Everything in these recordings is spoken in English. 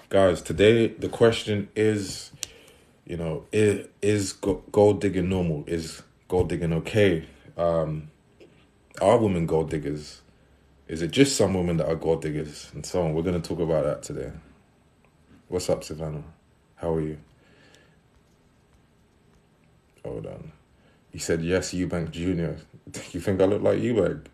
Guys, today the question is, is gold digging normal? Is gold digging okay? Are women gold diggers? Is it just some women that are gold diggers? And so on. We're going to talk about that today. What's up, Savannah? How are you? Hold on. You said yes, Eubank Jr. You think I look like Eubank?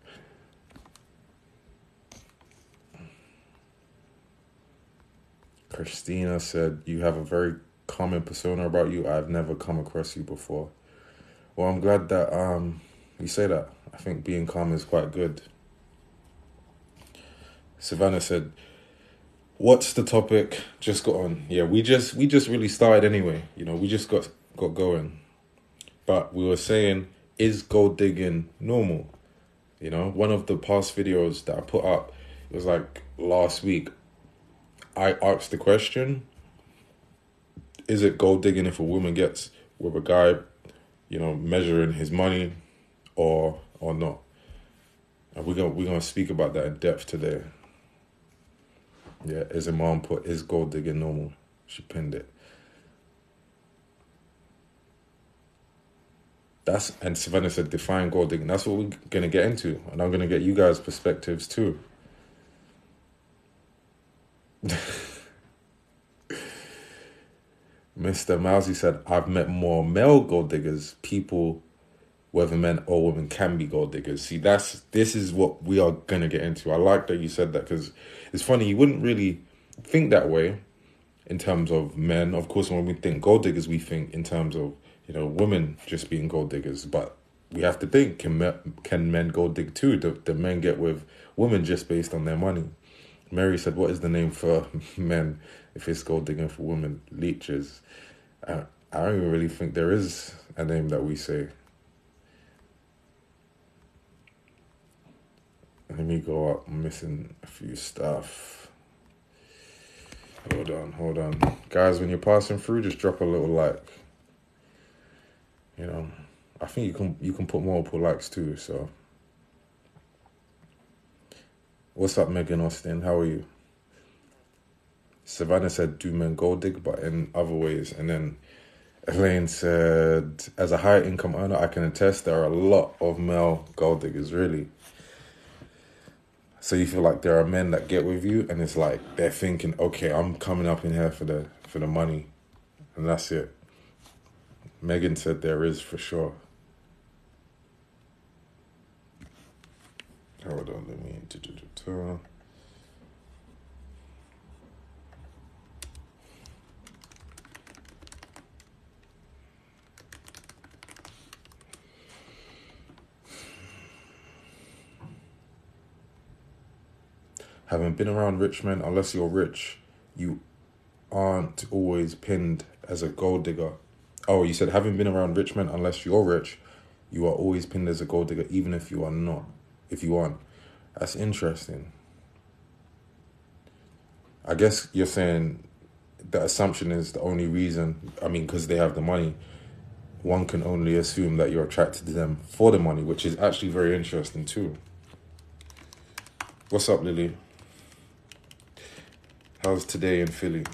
Christina said, you have a very common persona about you. I've never come across you before. Well, I'm glad that you say that. I think being calm is quite good. Savannah said, what's the topic? Just got on. Yeah, we just really started anyway. We just got going. But we were saying, is gold digging normal? One of the past videos that I put up, it was like last week. I asked the question, is it gold digging if a woman gets with a guy, measuring his money or not? And we're gonna speak about that in depth today. Yeah, as a mom put, is gold digging normal? She pinned it. And Savannah said, define gold digging. That's what we're gonna get into, and I'm gonna get you guys' perspectives too. Mr. Mousy said, I've met more male gold diggers, people, whether men or women, can be gold diggers. See, this is what we are going to get into. I like that you said that, because it's funny, you wouldn't really think that way in terms of men. Of course, when we think gold diggers, we think in terms of, women just being gold diggers. But we have to think, can men gold dig too? Do men get with women just based on their money? Mary said, what is the name for men if it's gold digging for women? Leeches. I don't even really think there is a name that we say. Let me go up. I'm missing a few stuff. Hold on. Guys, when you're passing through, just drop a little like. I think you can put multiple likes too, so. What's up, Megan Austin? How are you? Savannah said, do men gold dig, but in other ways? And then Elaine said, as a high income earner, I can attest there are a lot of male gold diggers, really. So you feel like there are men that get with you and it's like they're thinking, okay, I'm coming up in here for the money, and that's it. Megan said there is, for sure. Hold on, let me Having been around rich men, unless you're rich, you aren't always pinned as a gold digger. Oh, you said having been around rich men, unless you're rich, you are always pinned as a gold digger, even if you are not. If you aren't. That's interesting. I guess you're saying the assumption is the only reason, because they have the money, one can only assume that you're attracted to them for the money, which is actually very interesting too. What's up, Lily? How's today in Philly?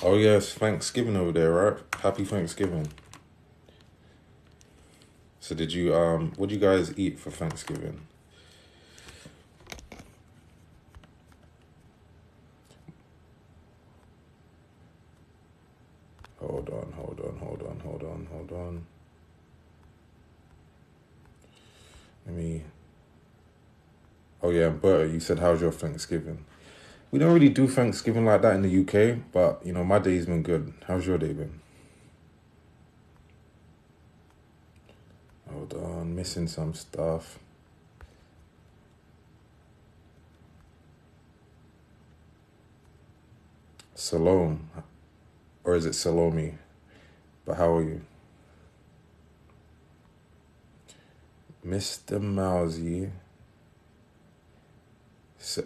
Oh yes, Thanksgiving over there, right? Happy Thanksgiving. So did you what did you guys eat for Thanksgiving? Hold on. Oh yeah, Berta, you said how's your Thanksgiving? We don't really do Thanksgiving like that in the UK, but my day's been good. How's your day been? Hold on, missing some stuff. Salome, or is it Salome? But how are you? Mr. Mousy.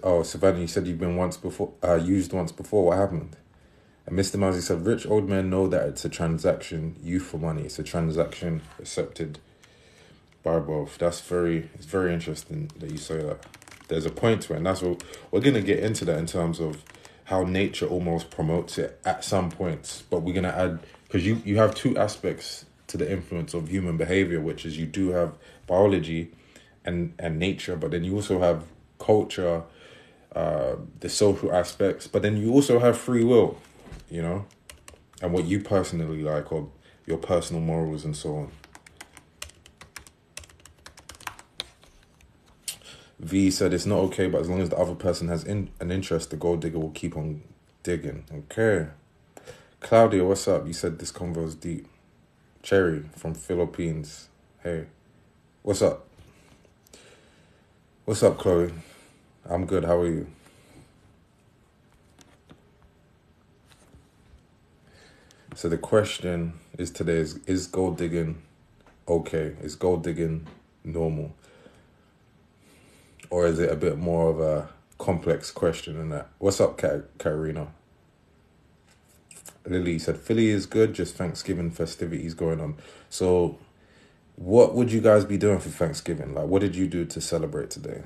Oh, Savannah, you said you've been used once before. What happened? And Mr. Muzzy said, rich old men know that it's a transaction, you for money. It's a transaction accepted by both. It's very interesting that you say that. There's a point to it, and that's what we're going to get into that in terms of how nature almost promotes it at some points. But we're going to add, because you have two aspects to the influence of human behavior, which is you do have biology and nature, but then you also have culture, the social aspects, but then you also have free will, you know, and what you personally like, or your personal morals and so on. V said it's not okay, but as long as the other person has an interest, the gold digger will keep on digging. Okay. Claudia, what's up? You said this convo is deep. Cherry from Philippines. Hey, what's up? What's up, Chloe? I'm good. How are you? So the question is today is gold digging okay? Is gold digging normal? Or is it a bit more of a complex question than that? What's up, Karina? Lily said, Philly is good, just Thanksgiving festivities going on. So what would you guys be doing for Thanksgiving? Like, what did you do to celebrate today?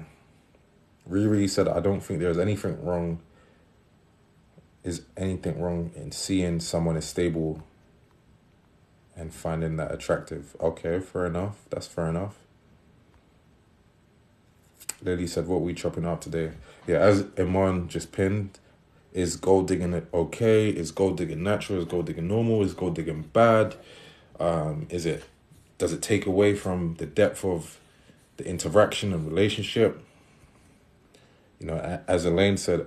Riri said, I don't think there's anything wrong. Is anything wrong in seeing someone is stable and finding that attractive? Okay, fair enough. That's fair enough. Lily said, what we chopping up today? Yeah, as Iman just pinned, is gold digging okay? Is gold digging natural? Is gold digging normal? Is gold digging bad? Does it take away from the depth of the interaction and relationship? You know, as Elaine said,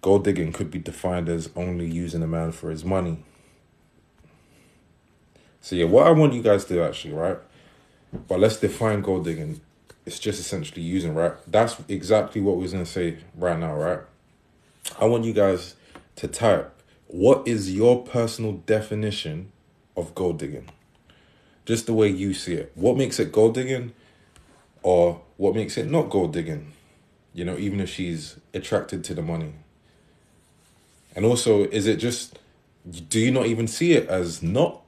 gold digging could be defined as only using a man for his money. So yeah, what I want you guys to do actually, right? But let's define gold digging. It's just essentially using, right? That's exactly what we was going to say right now, right? I want you guys to type, what is your personal definition of gold digging? Just the way you see it. What makes it gold digging, or what makes it not gold digging? You know, even if she's attracted to the money. And also, is it just, do you not even see it as not,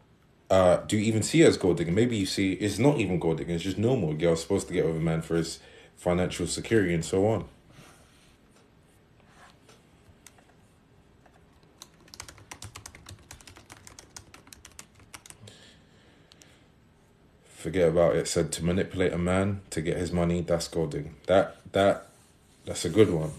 do you even see it as gold digging? Maybe you see it's not even gold digging, it's just normal. A girl's supposed to get with a man for his financial security and so on. Forget about it. Said to manipulate a man to get his money, that's gold digging. That's a good one.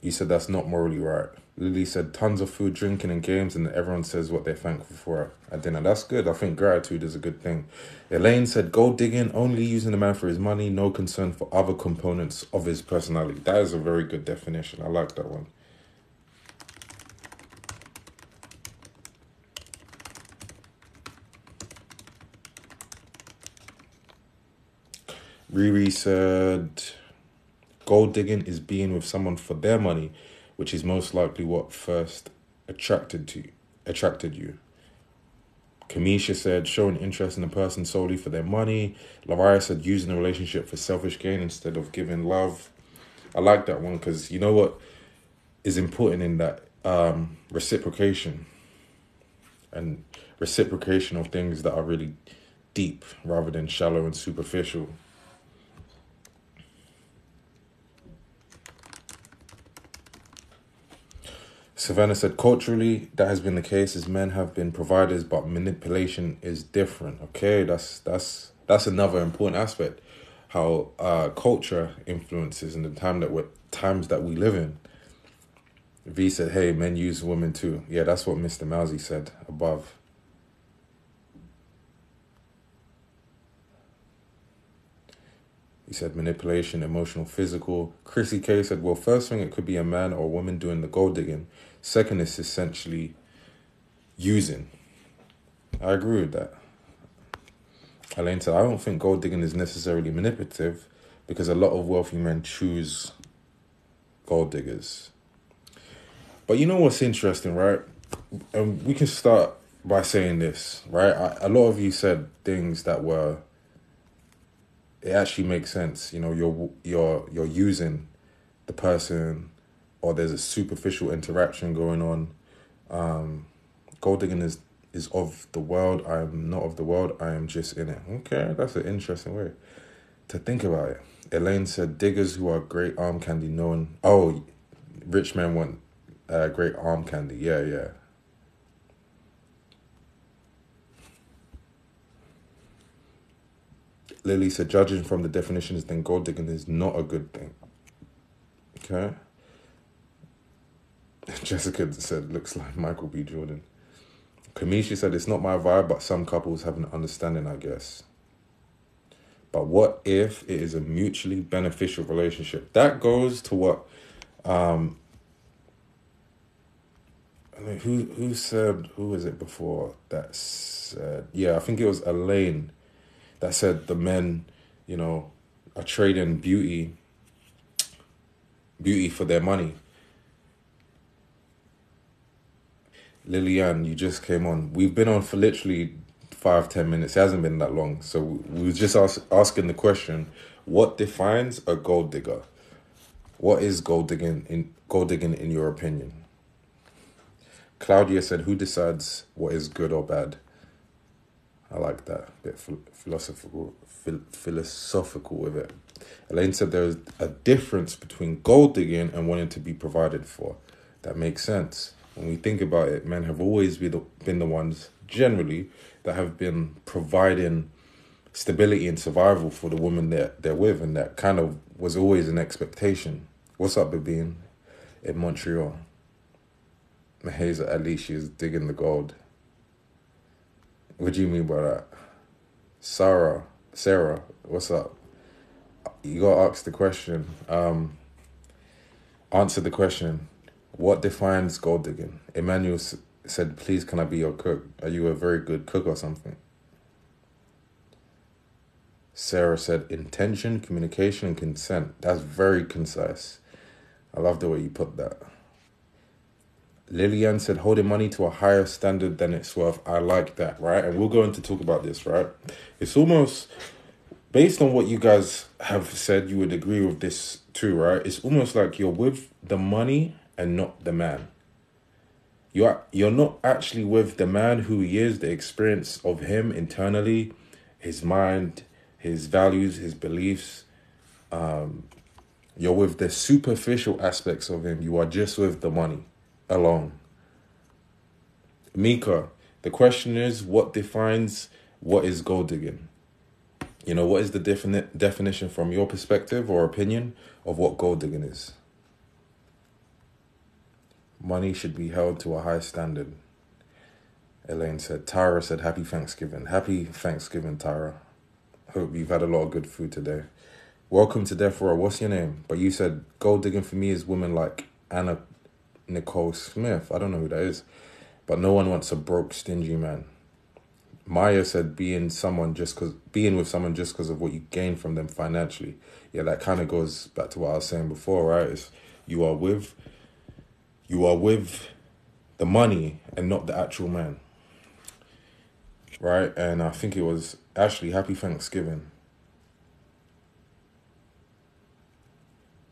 You said that's not morally right. Lily said tons of food, drinking, and games, and everyone says what they're thankful for at dinner. That's good. I think gratitude is a good thing. Elaine said gold digging, only using the man for his money, no concern for other components of his personality. That is a very good definition. I like that one. Riri said gold digging is being with someone for their money, which is most likely what first attracted you. Kamisha said showing interest in a person solely for their money. Laria said using a relationship for selfish gain instead of giving love. I like that one because you know what is important in that? Reciprocation. And reciprocation of things that are really deep rather than shallow and superficial. Savannah said, culturally, that has been the case as men have been providers, but manipulation is different. Okay, that's another important aspect. How culture influences in the times that we live in. V said, hey, men use women too. Yeah, that's what Mr. Mousy said above. He said manipulation, emotional, physical. Chrissy K said, well, first thing, it could be a man or a woman doing the gold digging. Second is essentially using. I agree with that. Elaine said, I don't think gold digging is necessarily manipulative because a lot of wealthy men choose gold diggers. But you know what's interesting, right? And we can start by saying this, right? A lot of you said things that were, it actually makes sense. You know, you're using the person, or there's a superficial interaction going on. Gold digging is of the world. I am not of the world. I am just in it. Okay, that's an interesting way to think about it. Elaine said, diggers who are great arm candy known. Oh, rich men want great arm candy. Yeah, yeah. Lily said, judging from the definitions, then gold digging is not a good thing. Okay. Jessica said, looks like Michael B. Jordan. Kamisha said, it's not my vibe, but some couples have an understanding, I guess. But what if it is a mutually beneficial relationship? That goes to what, I mean, who said, who was it before that said, yeah, I think it was Elaine that said the men, you know, are trading beauty for their money. Lillian, you just came on. We've been on for literally 5-10 minutes. It hasn't been that long. So we was just asking the question, what defines a gold digger? What is gold digging in your opinion? Claudia said, who decides what is good or bad? I like that. A bit philosophical with it. Elaine said there is a difference between gold digging and wanting to be provided for. That makes sense. When we think about it, men have always been the ones, generally, that have been providing stability and survival for the woman that they're with, and that kind of was always an expectation. What's up, Babine, in Montreal? Maheza, at least she's digging the gold. What do you mean by that? Sarah, what's up? You gotta ask the question. Answer the question. What defines gold digging? Emmanuel said, please, can I be your cook? Are you a very good cook or something? Sarah said, intention, communication, and consent. That's very concise. I love the way you put that. Lillian said, holding money to a higher standard than it's worth. I like that, right? And we're going to talk about this, right? It's almost, based on what you guys have said, you would agree with this too, right? It's almost like you're with the money and not the man. You're not actually with the man who he is, the experience of him internally, his mind, his values, his beliefs. You're with the superficial aspects of him. You are just with the money alone. Mika, the question is, what defines what is gold digging? You know, what is the definition from your perspective or opinion of what gold digging is? Money should be held to a high standard. Elaine said. Tyra said, happy Thanksgiving. Happy Thanksgiving, Tyra. Hope you've had a lot of good food today. Welcome to Death Row. What's your name? But you said gold digging for me is women like Anna Nicole Smith. I don't know who that is. But no one wants a broke, stingy man. Maya said being with someone just because of what you gain from them financially. Yeah, that kind of goes back to what I was saying before, right? It's you are with the money and not the actual man. Right? And I think it was Ashley, happy Thanksgiving.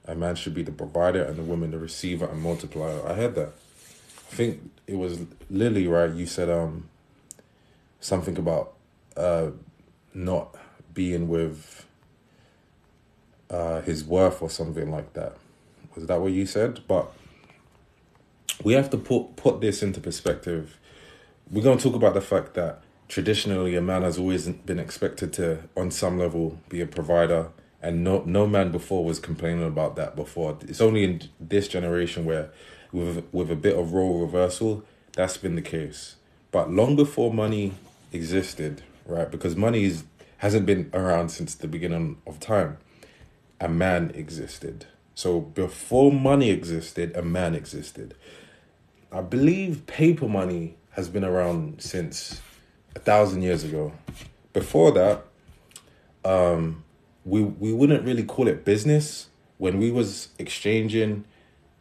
A man should be the provider and the woman the receiver and multiplier. I heard that. I think it was Lily, right? You said something about not being with his worth or something like that. Was that what you said? But we have to put this into perspective. We're going to talk about the fact that traditionally a man has always been expected to, on some level, be a provider. And no man before was complaining about that before. It's only in this generation where, with a bit of role reversal, that's been the case. But long before money existed, right? Because money hasn't been around since the beginning of time. A man existed. So before money existed, a man existed. I believe paper money has been around since 1,000 years ago. Before that, we wouldn't really call it business when we was exchanging,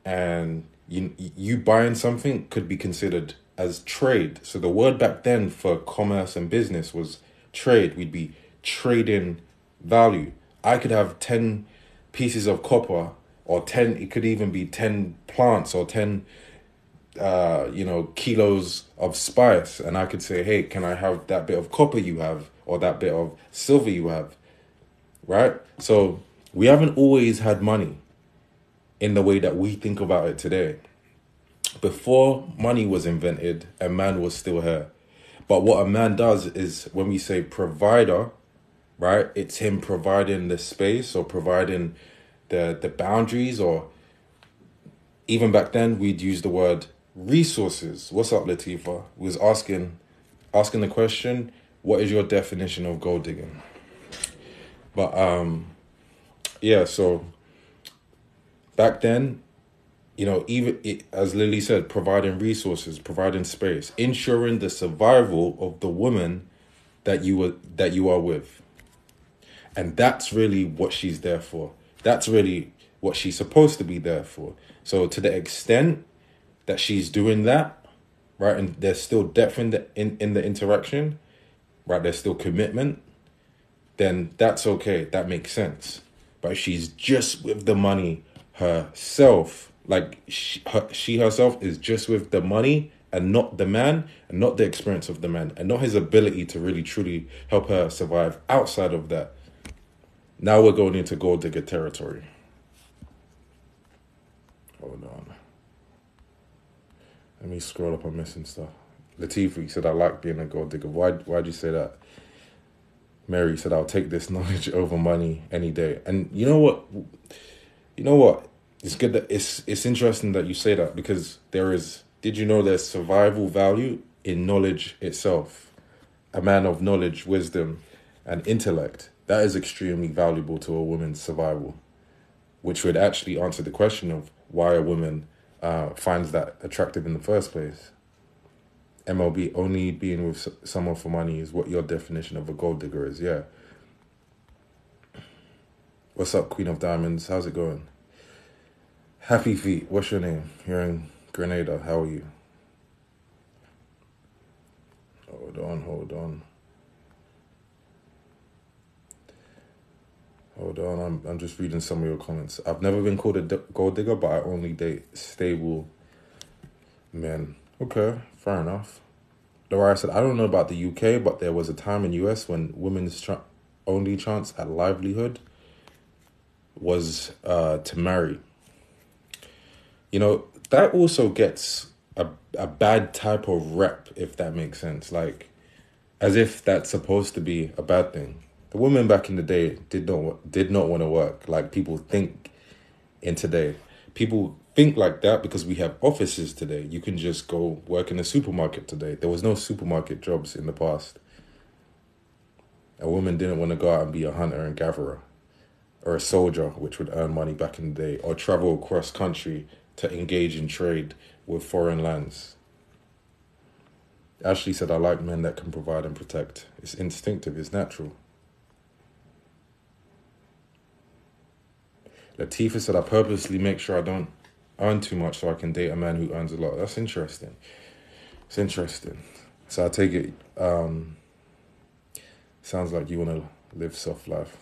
and You buying something could be considered as trade. So the word back then for commerce and business was trade. We'd be trading value. I could have 10 pieces of copper, or 10, it could even be 10 plants, or 10 kilos of spice, and I could say, hey, can I have that bit of copper you have, or that bit of silver you have, right? So we haven't always had money in the way that we think about it today. Before money was invented, a man was still here. But what a man does is, when we say provider, right, it's him providing the space, or providing the boundaries, or even back then we'd use the word resources. What's up, Latifa? We was asking the question, what is your definition of gold digging? But yeah, so back then, as Lily said, providing resources, providing space, ensuring the survival of the woman that you are with. And that's really what she's there for. That's really what she's supposed to be there for. So to the extent that she's doing that, right, and there's still depth in the interaction, right, there's still commitment, then that's okay. That makes sense. But if she's just with the money herself, like she herself is just with the money and not the man, and not the experience of the man, and not his ability to really truly help her survive outside of that, now we're going into gold digger territory. Hold on. Let me scroll up. I'm missing stuff. Latifa said, I like being a gold digger. Why'd you say that? Mary said, I'll take this knowledge over money any day. And you know what? It's good that it's interesting that you say that, because did you know there's survival value in knowledge itself? A man of knowledge, wisdom, and intellect, that is extremely valuable to a woman's survival, which would actually answer the question of why a woman finds that attractive in the first place. MLB, only being with someone for money is what your definition of a gold digger is, yeah. What's up, Queen of Diamonds? How's it going? Happy Feet, what's your name? You're in Grenada, how are you? Hold on, I'm just reading some of your comments. I've never been called a gold digger, but I only date stable men. Okay, fair enough. Laura said, I don't know about the UK, but there was a time in US when women's only chance at livelihood was to marry. That also gets a bad type of rep, if that makes sense. Like, as if that's supposed to be a bad thing. The women back in the day did not want to work like people think in today. People think like that because we have offices today. You can just go work in a supermarket today. There was no supermarket jobs in the past. A woman didn't want to go out and be a hunter and gatherer, or a soldier, which would earn money back in the day, or travel across country to engage in trade with foreign lands. Ashley said, I like men that can provide and protect. It's instinctive, it's natural. Latifa said, I purposely make sure I don't earn too much so I can date a man who earns a lot. That's interesting. It's interesting. So I take it, sounds like you want to live soft life.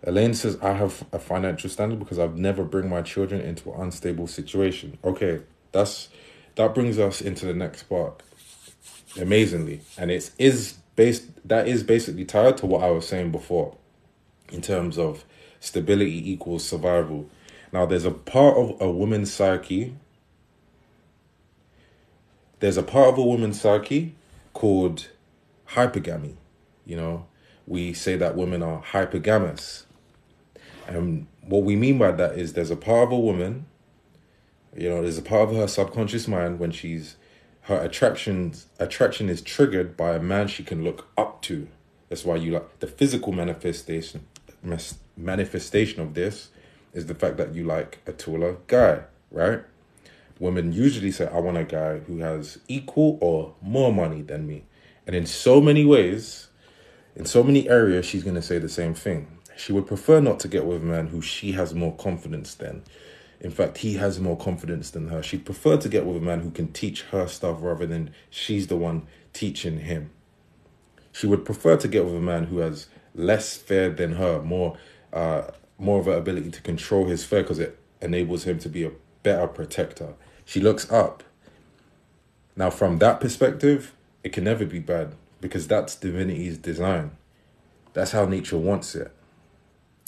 Elaine says, I have a financial standard because I've never bring my children into an unstable situation. Okay, that brings us into the next part. Amazingly. And that is basically tied to what I was saying before in terms of stability equals survival. Now, there's a part of a woman's psyche. There's a part of a woman's psyche called hypergamy. We say that women are hypergamous. And what we mean by that is there's a part of a woman, there's a part of her subconscious mind when her attraction is triggered by a man she can look up to. That's why you like the physical manifestation of this is the fact that you like a taller guy, right? Women usually say, I want a guy who has equal or more money than me. And in so many ways, in so many areas, she's going to say the same thing. She would prefer not to get with a man who she has more confidence than. In fact, he has more confidence than her. She'd prefer to get with a man who can teach her stuff rather than she's the one teaching him. She would prefer to get with a man who has less fear than her, more of an ability to control his fear because it enables him to be a better protector. She looks up. Now, from that perspective, it can never be bad because that's divinity's design. That's how nature wants it.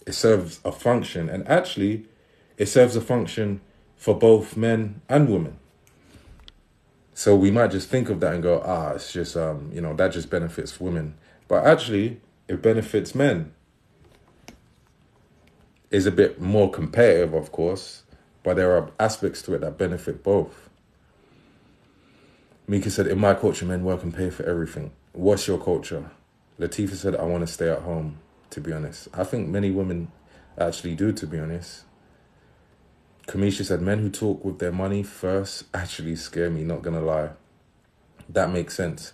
It serves a function, and actually, it serves a function for both men and women. So we might just think of that and go, it's just, that just benefits women. But actually, it benefits men. It's a bit more competitive, of course, but there are aspects to it that benefit both. Mika said, in my culture, men work and pay for everything. What's your culture? Latifa said, I want to stay at home, to be honest. I think many women actually do, to be honest. Kamisha said, men who talk with their money first actually scare me, not going to lie. That makes sense.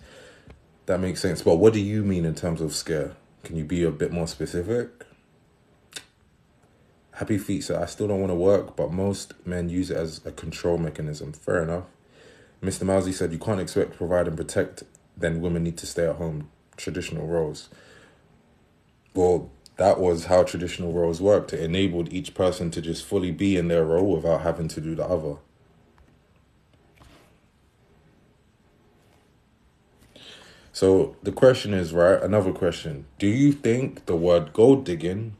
That makes sense. But what do you mean in terms of scare? Can you be a bit more specific? Happy Feet said, I still don't want to work, but most men use it as a control mechanism. Fair enough. Mr. Mousy said, you can't expect to provide and protect, then women need to stay at home. Traditional roles. Well, that was how traditional roles worked. It enabled each person to just fully be in their role without having to do the other. So the question is, right, another question. Do you think the word gold digging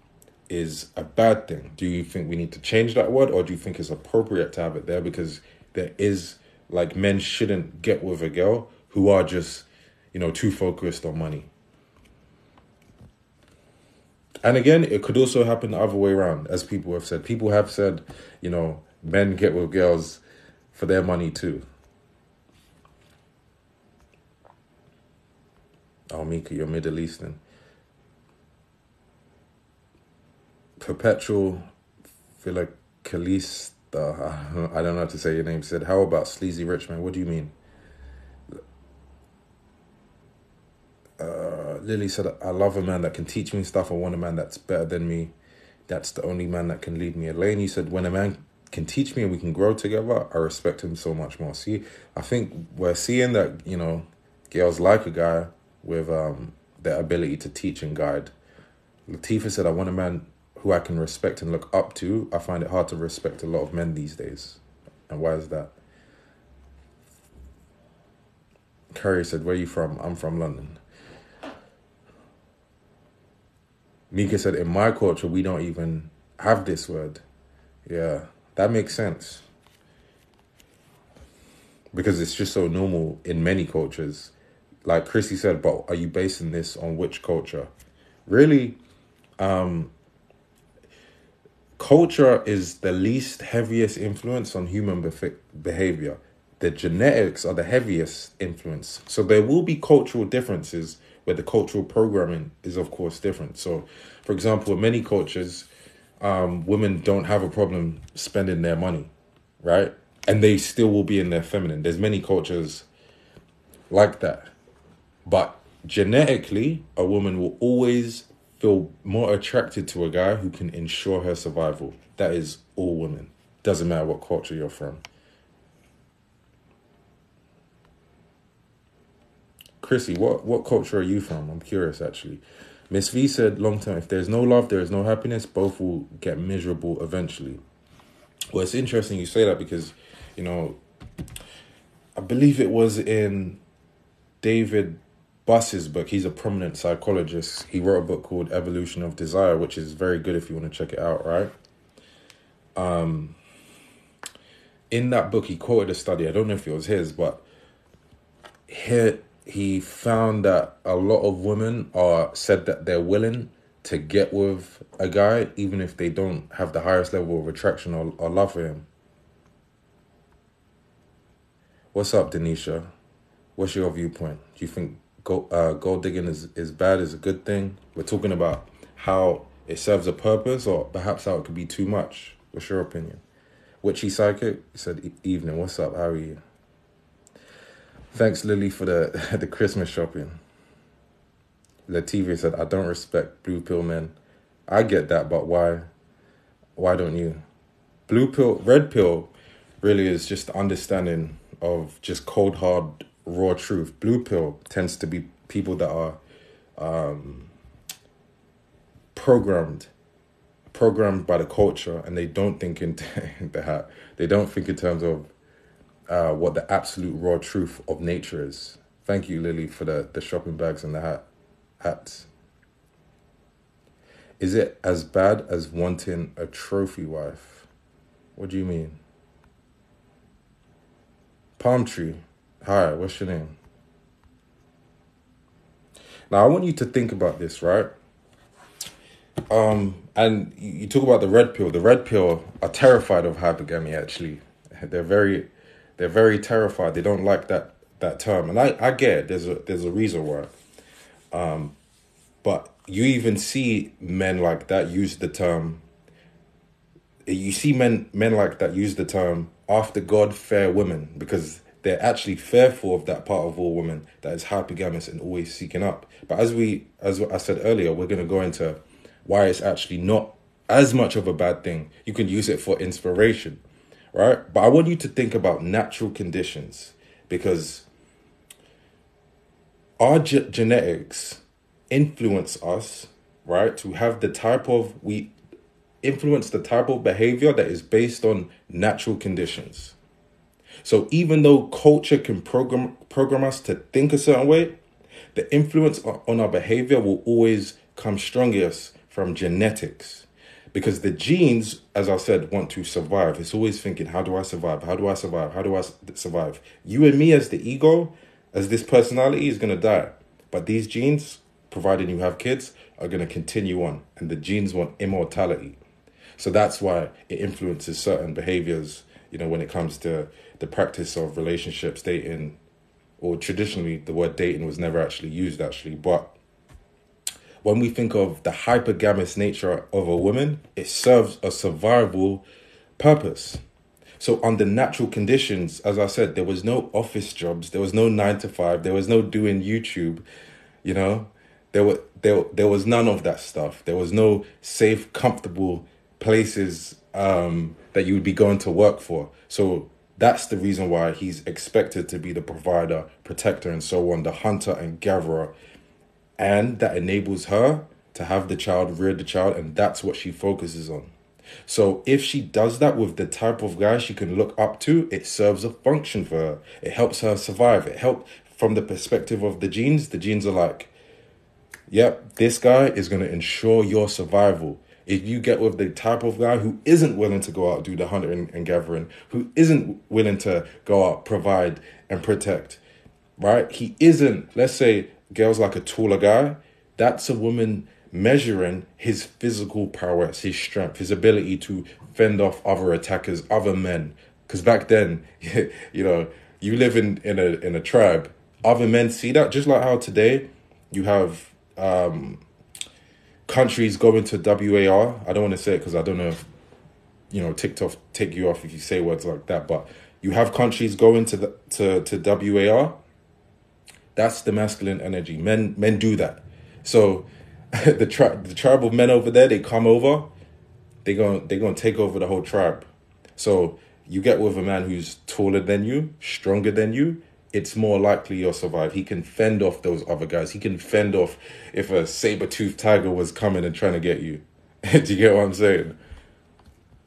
is a bad thing? Do you think we need to change that word, or do you think it's appropriate to have it there because there is, like, men shouldn't get with a girl who are just, too focused on money? And again, it could also happen the other way around, as people have said. People have said, men get with girls for their money too. Oh, Mika, you're Middle Eastern. Perpetual Philocalista, I don't know how to say your name, said, how about sleazy rich man? What do you mean? Lily said, I love a man that can teach me stuff. I want a man that's better than me. That's the only man that can lead me. Elaine said, when a man can teach me and we can grow together, I respect him so much more. See, I think we're seeing that, girls like a guy with the ability to teach and guide. Latifa said, I want a man who I can respect and look up to. I find it hard to respect a lot of men these days. And why is that? Curry said, where are you from? I'm from London. Mika said, in my culture, we don't even have this word. Yeah, that makes sense. Because it's just so normal in many cultures. Like Chrissy said, but are you basing this on which culture? Really, culture is the least heaviest influence on human behavior. The genetics are the heaviest influence. So there will be cultural differences where the cultural programming is, of course, different. So, for example, in many cultures, women don't have a problem spending their money, right? And they still will be in their feminine. There's many cultures like that. But genetically, a woman will always feel more attracted to a guy who can ensure her survival. That is all women. Doesn't matter what culture you're from. Chrissy, what culture are you from? I'm curious, actually. Miss V said, long term, if there's no love, there is no happiness. Both will get miserable eventually. Well, it's interesting you say that because, I believe it was in David Buss's book. He's a prominent psychologist. He wrote a book called Evolution of Desire, which is very good if you want to check it out, right? In that book, he quoted a study. I don't know if it was his, but here he found that a lot of women said that they're willing to get with a guy even if they don't have the highest level of attraction or love for him. What's up, Danisha? What's your viewpoint? Do you think gold digging is bad, is a good thing? We're talking about how it serves a purpose or perhaps how it could be too much. What's your opinion? Witchy Psychic said, evening, what's up? How are you? Thanks, Lily, for the Christmas shopping. Lativia said, I don't respect blue pill men. I get that, but why? Why don't you? Blue pill, red pill really is just the understanding of just cold, hard, raw truth. Blue pill tends to be people that are programmed by the culture, and they don't think in they don't think in terms of what the absolute raw truth of nature is. Thank you, Lily, for the shopping bags and the hats. Is it as bad as wanting a trophy wife? What do you mean? Palm tree. Hi, what's your name? Now I want you to think about this, right? And you talk about the red pill. The red pill are terrified of hypergamy. Actually, they're very terrified. They don't like that term, and I get it. There's a reason why. But you even see men like that use the term. You see men like that use the term after God fair women, because they're actually fearful of that part of all women that is hypergamous and always seeking up. But as I said earlier, we're going to go into why it's actually not as much of a bad thing. You can use it for inspiration, right? But I want you to think about natural conditions, because our genetics influence us, right? To have we influence the type of behavior that is based on natural conditions. So even though culture can program us to think a certain way, the influence on our behavior will always come strongest from genetics. Because the genes, as I said, want to survive. It's always thinking, how do I survive? How do I survive? How do I survive? You and me as the ego, as this personality, is going to die. But these genes, provided you have kids, are going to continue on. And the genes want immortality. So that's why it influences certain behaviors, when it comes to the practice of relationships, dating, or traditionally the word dating was never actually used, but when we think of the hypergamous nature of a woman, it serves a survival purpose. So under natural conditions, as I said, there was no office jobs, there was no 9 to 5, there was no doing YouTube, there was none of that stuff. There was no safe, comfortable places that you would be going to work for. So that's the reason why he's expected to be the provider, protector, and so on, the hunter and gatherer. And that enables her to have the child, rear the child, and that's what she focuses on. So if she does that with the type of guy she can look up to, it serves a function for her. It helps her survive. It helps from the perspective of the genes. The genes are like, yep, this guy is going to ensure your survival. If you get with the type of guy who isn't willing to go out, do the hunting and gathering, who isn't willing to go out, provide and protect, right? He isn't, let's say, girls like a taller guy, that's a woman measuring his physical prowess, his strength, his ability to fend off other attackers, other men. Because back then, you live in a tribe. Other men see that, just like how today you have countries going to WAR. I don't want to say it because I don't know if TikTok take you off if you say words like that. But you have countries going to WAR. That's the masculine energy. Men do that. So the tribal men over there, they come over, they're gonna take over the whole tribe. So you get with a man who's taller than you, stronger than you, it's more likely you'll survive. He can fend off those other guys. He can fend off if a saber-toothed tiger was coming and trying to get you. Do you get what I'm saying?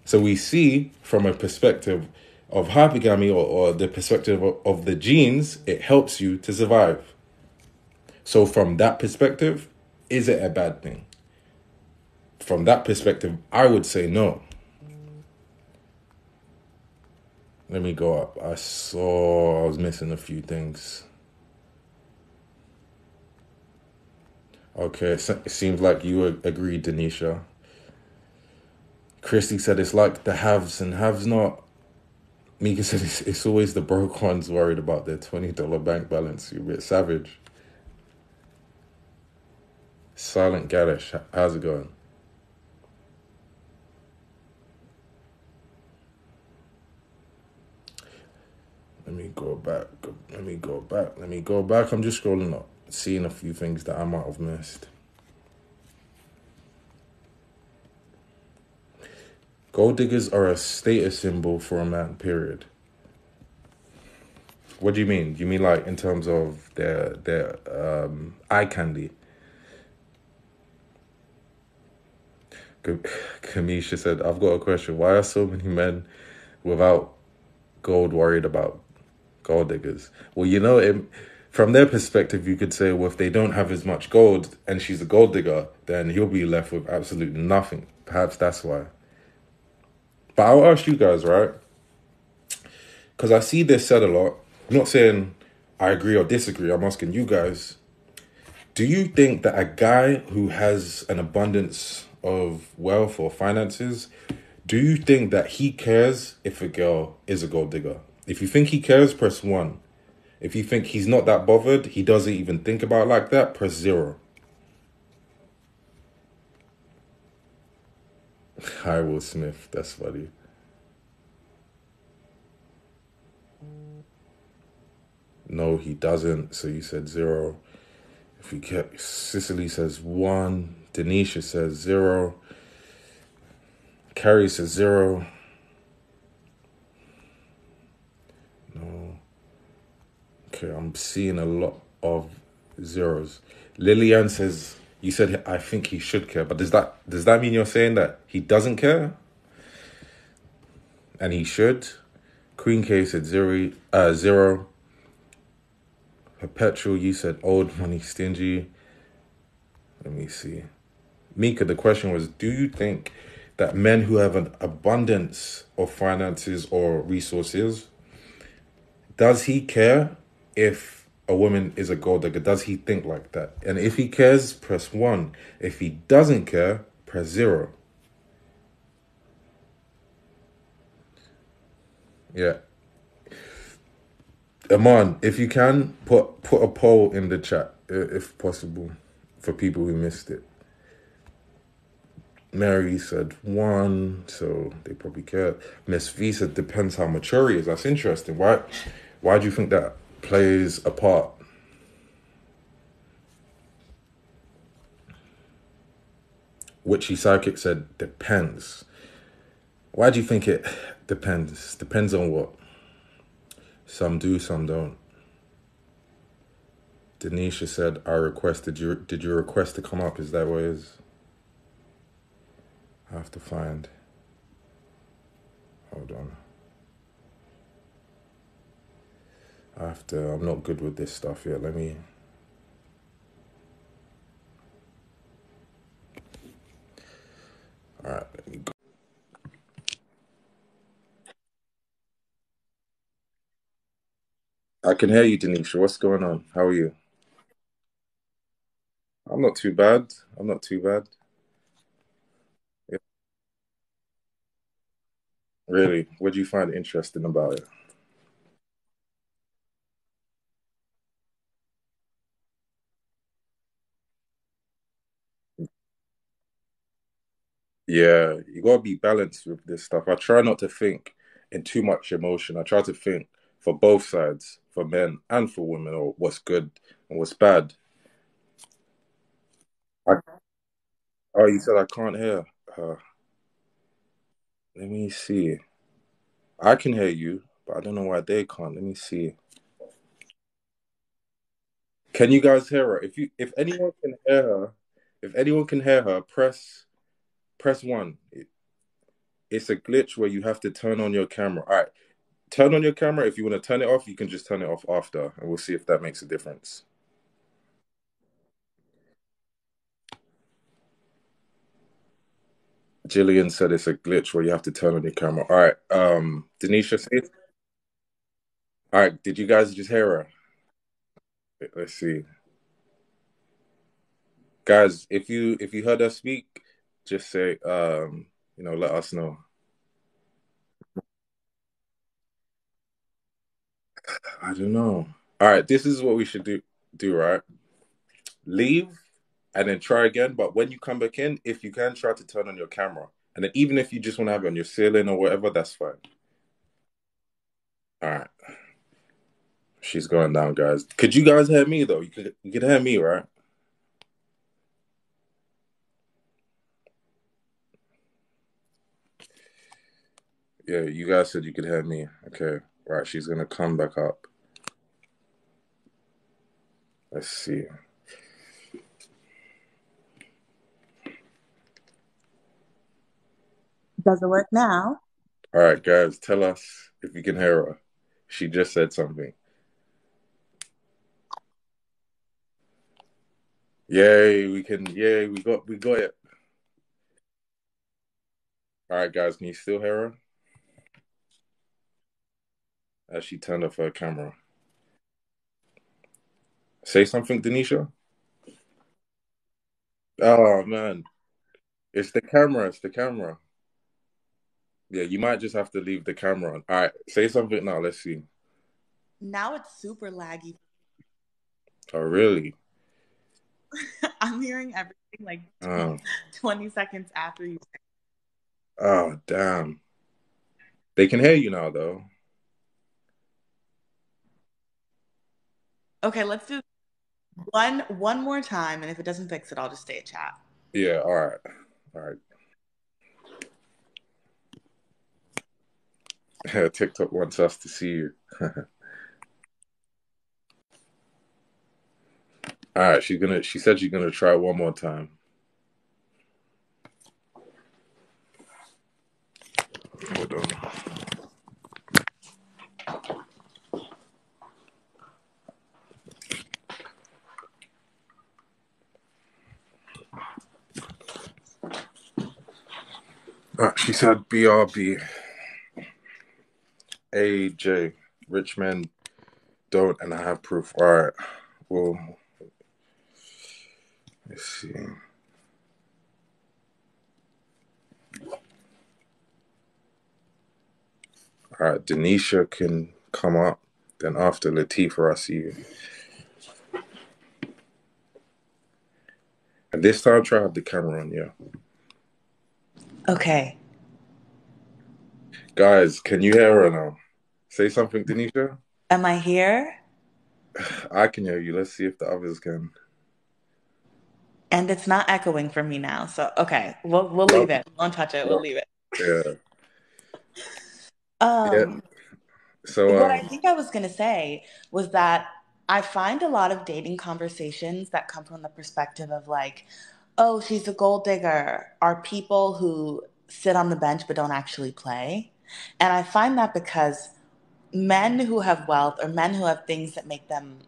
So we see from a perspective of hypergamy or the perspective of the genes, it helps you to survive. So from that perspective, is it a bad thing? From that perspective, I would say no. Let me go up. I was missing a few things. Okay, it seems like you agreed, Danisha. Christy said it's like the haves and haves not. Mika said it's always the broke ones worried about their $20 bank balance. You're a bit savage. Silent Gadish, how's it going? Let me go back. I'm just scrolling up, seeing a few things that I might have missed. Gold diggers are a status symbol for a man, period. What do you mean? Do you mean like in terms of their eye candy? Kamisha said, I've got a question. Why are so many men without gold worried about gold diggers? Well, from their perspective, you could say, well, if they don't have as much gold and she's a gold digger, then he'll be left with absolutely nothing. Perhaps that's why. But I'll ask you guys, right? Because I see this said a lot. I'm not saying I agree or disagree. I'm asking you guys, do you think that a guy who has an abundance of wealth or finances, do you think that he cares if a girl is a gold digger? If you think he cares, press 1. If you think he's not that bothered, he doesn't even think about it like that, press 0. Hi, Will Smith. That's funny. No, he doesn't. So you said 0. If he kept, Cicely says 1. Danisha says 0. Carrie says 0. No. Okay, I'm seeing a lot of zeros. Lillian says, you said I think he should care, but does that mean you're saying that he doesn't care? And he should? Queen K said 0. Perpetual, you said old money stingy. Let me see. Mika, the question was, do you think that men who have an abundance of finances or resources, does he care if a woman is a gold digger? Does he think like that? And if he cares, press 1. If he doesn't care, press 0. Yeah. Aman, if you can, put a poll in the chat, if possible, for people who missed it. Mary said 1, so they probably care. Miss V said depends how mature he is. That's interesting. Why do you think that plays a part? Witchy Psychic said depends. Why do you think it depends? Depends on what? Some do, some don't. Danisha said, I requested. Did you request to come up? Is that what it is? I have to find. Hold on. I'm not good with this stuff yet. Let me. All right, let me go. I can hear you, Danisha. What's going on? How are you? I'm not too bad. I'm not too bad. Yeah, really. What do you find interesting about it? Yeah, you gotta be balanced with this stuff. I try not to think in too much emotion. I try to think for both sides, for men and for women, or what's good and what's bad. I, oh, you said I can't hear. Uh, Let me see. I can hear you, but I don't know why they can't. Let me see. Can you guys hear her? If anyone can hear her, if anyone can hear her, press 1. It's a glitch where you have to turn on your camera. All right, turn on your camera. If you want to turn it off, you can just turn it off after, and we'll see if that makes a difference. Jillian said it's a glitch where you have to turn on your camera. All right, Denisha, say. All right, did you guys just hear her? Let's see, guys. If you heard her speak, just say let us know. I don't know. All right, this is what we should do, right? Leave and then try again. But when you come back in, if you can, try to turn on your camera. And then even if you just want to have it on your ceiling or whatever, that's fine. All right. She's going down, guys. Could you guys hear me though? You could hear me, right? Yeah, you guys said you could hear me. Okay, right. She's gonna come back up. Let's see. Does it work now? All right, guys, tell us if you can hear her. She just said something. Yay, we can. Yay, we got it. All right, guys, can you still hear her? As she turned off her camera. Say something, Danisha. Oh man, it's the camera. It's the camera. Yeah, you might just have to leave the camera on. All right, say something now. Let's see. Now it's super laggy. Oh, really? I'm hearing everything like Oh, 20 seconds after you. oh, damn. They can hear you now, though. Okay, let's do one more time, and if it doesn't fix it, I'll just stay a chat. Yeah. All right. All right. TikTok wants us to see you. All right. She's gonna. She said she's gonna try one more time. Hold on. She said BRB. AJ. Rich men don't, and I have proof. All right. Well, let's see. All right. Danisha can come up. Then after Latifah, I see you. And this time, try to have the camera on. Yeah. Okay. Guys, can you hear her now? Say something, Danisha. Am I here? I can hear you. Let's see if the others can. And it's not echoing for me now. So okay, we'll leave Nope. it. Don't touch it. We'll Nope. leave it. Yeah. Yeah. Um, So what I think I was gonna say was that I find a lot of dating conversations that come from the perspective of like, oh, she's a gold digger, are people who sit on the bench but don't actually play. And I find that because men who have wealth or men who have things that make them,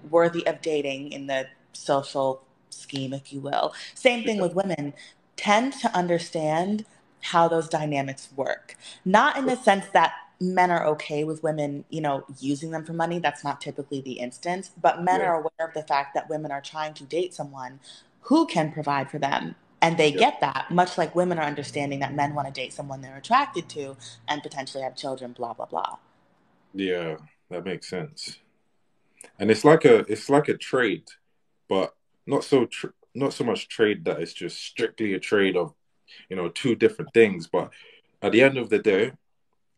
worthy of dating in the social scheme, if you will. Same thing yeah, with women, tend to understand how those dynamics work. Not in the sense that men are okay with women, using them for money. That's not typically the instance, but men yeah, are aware of the fact that women are trying to date someone who can provide for them. And they yeah, get that, much like women are understanding that men want to date someone they're attracted to and potentially have children, blah, blah, blah. yeah. That makes sense. And it's like a trade, but not so much trade that it's just strictly a trade of two different things. But at the end of the day,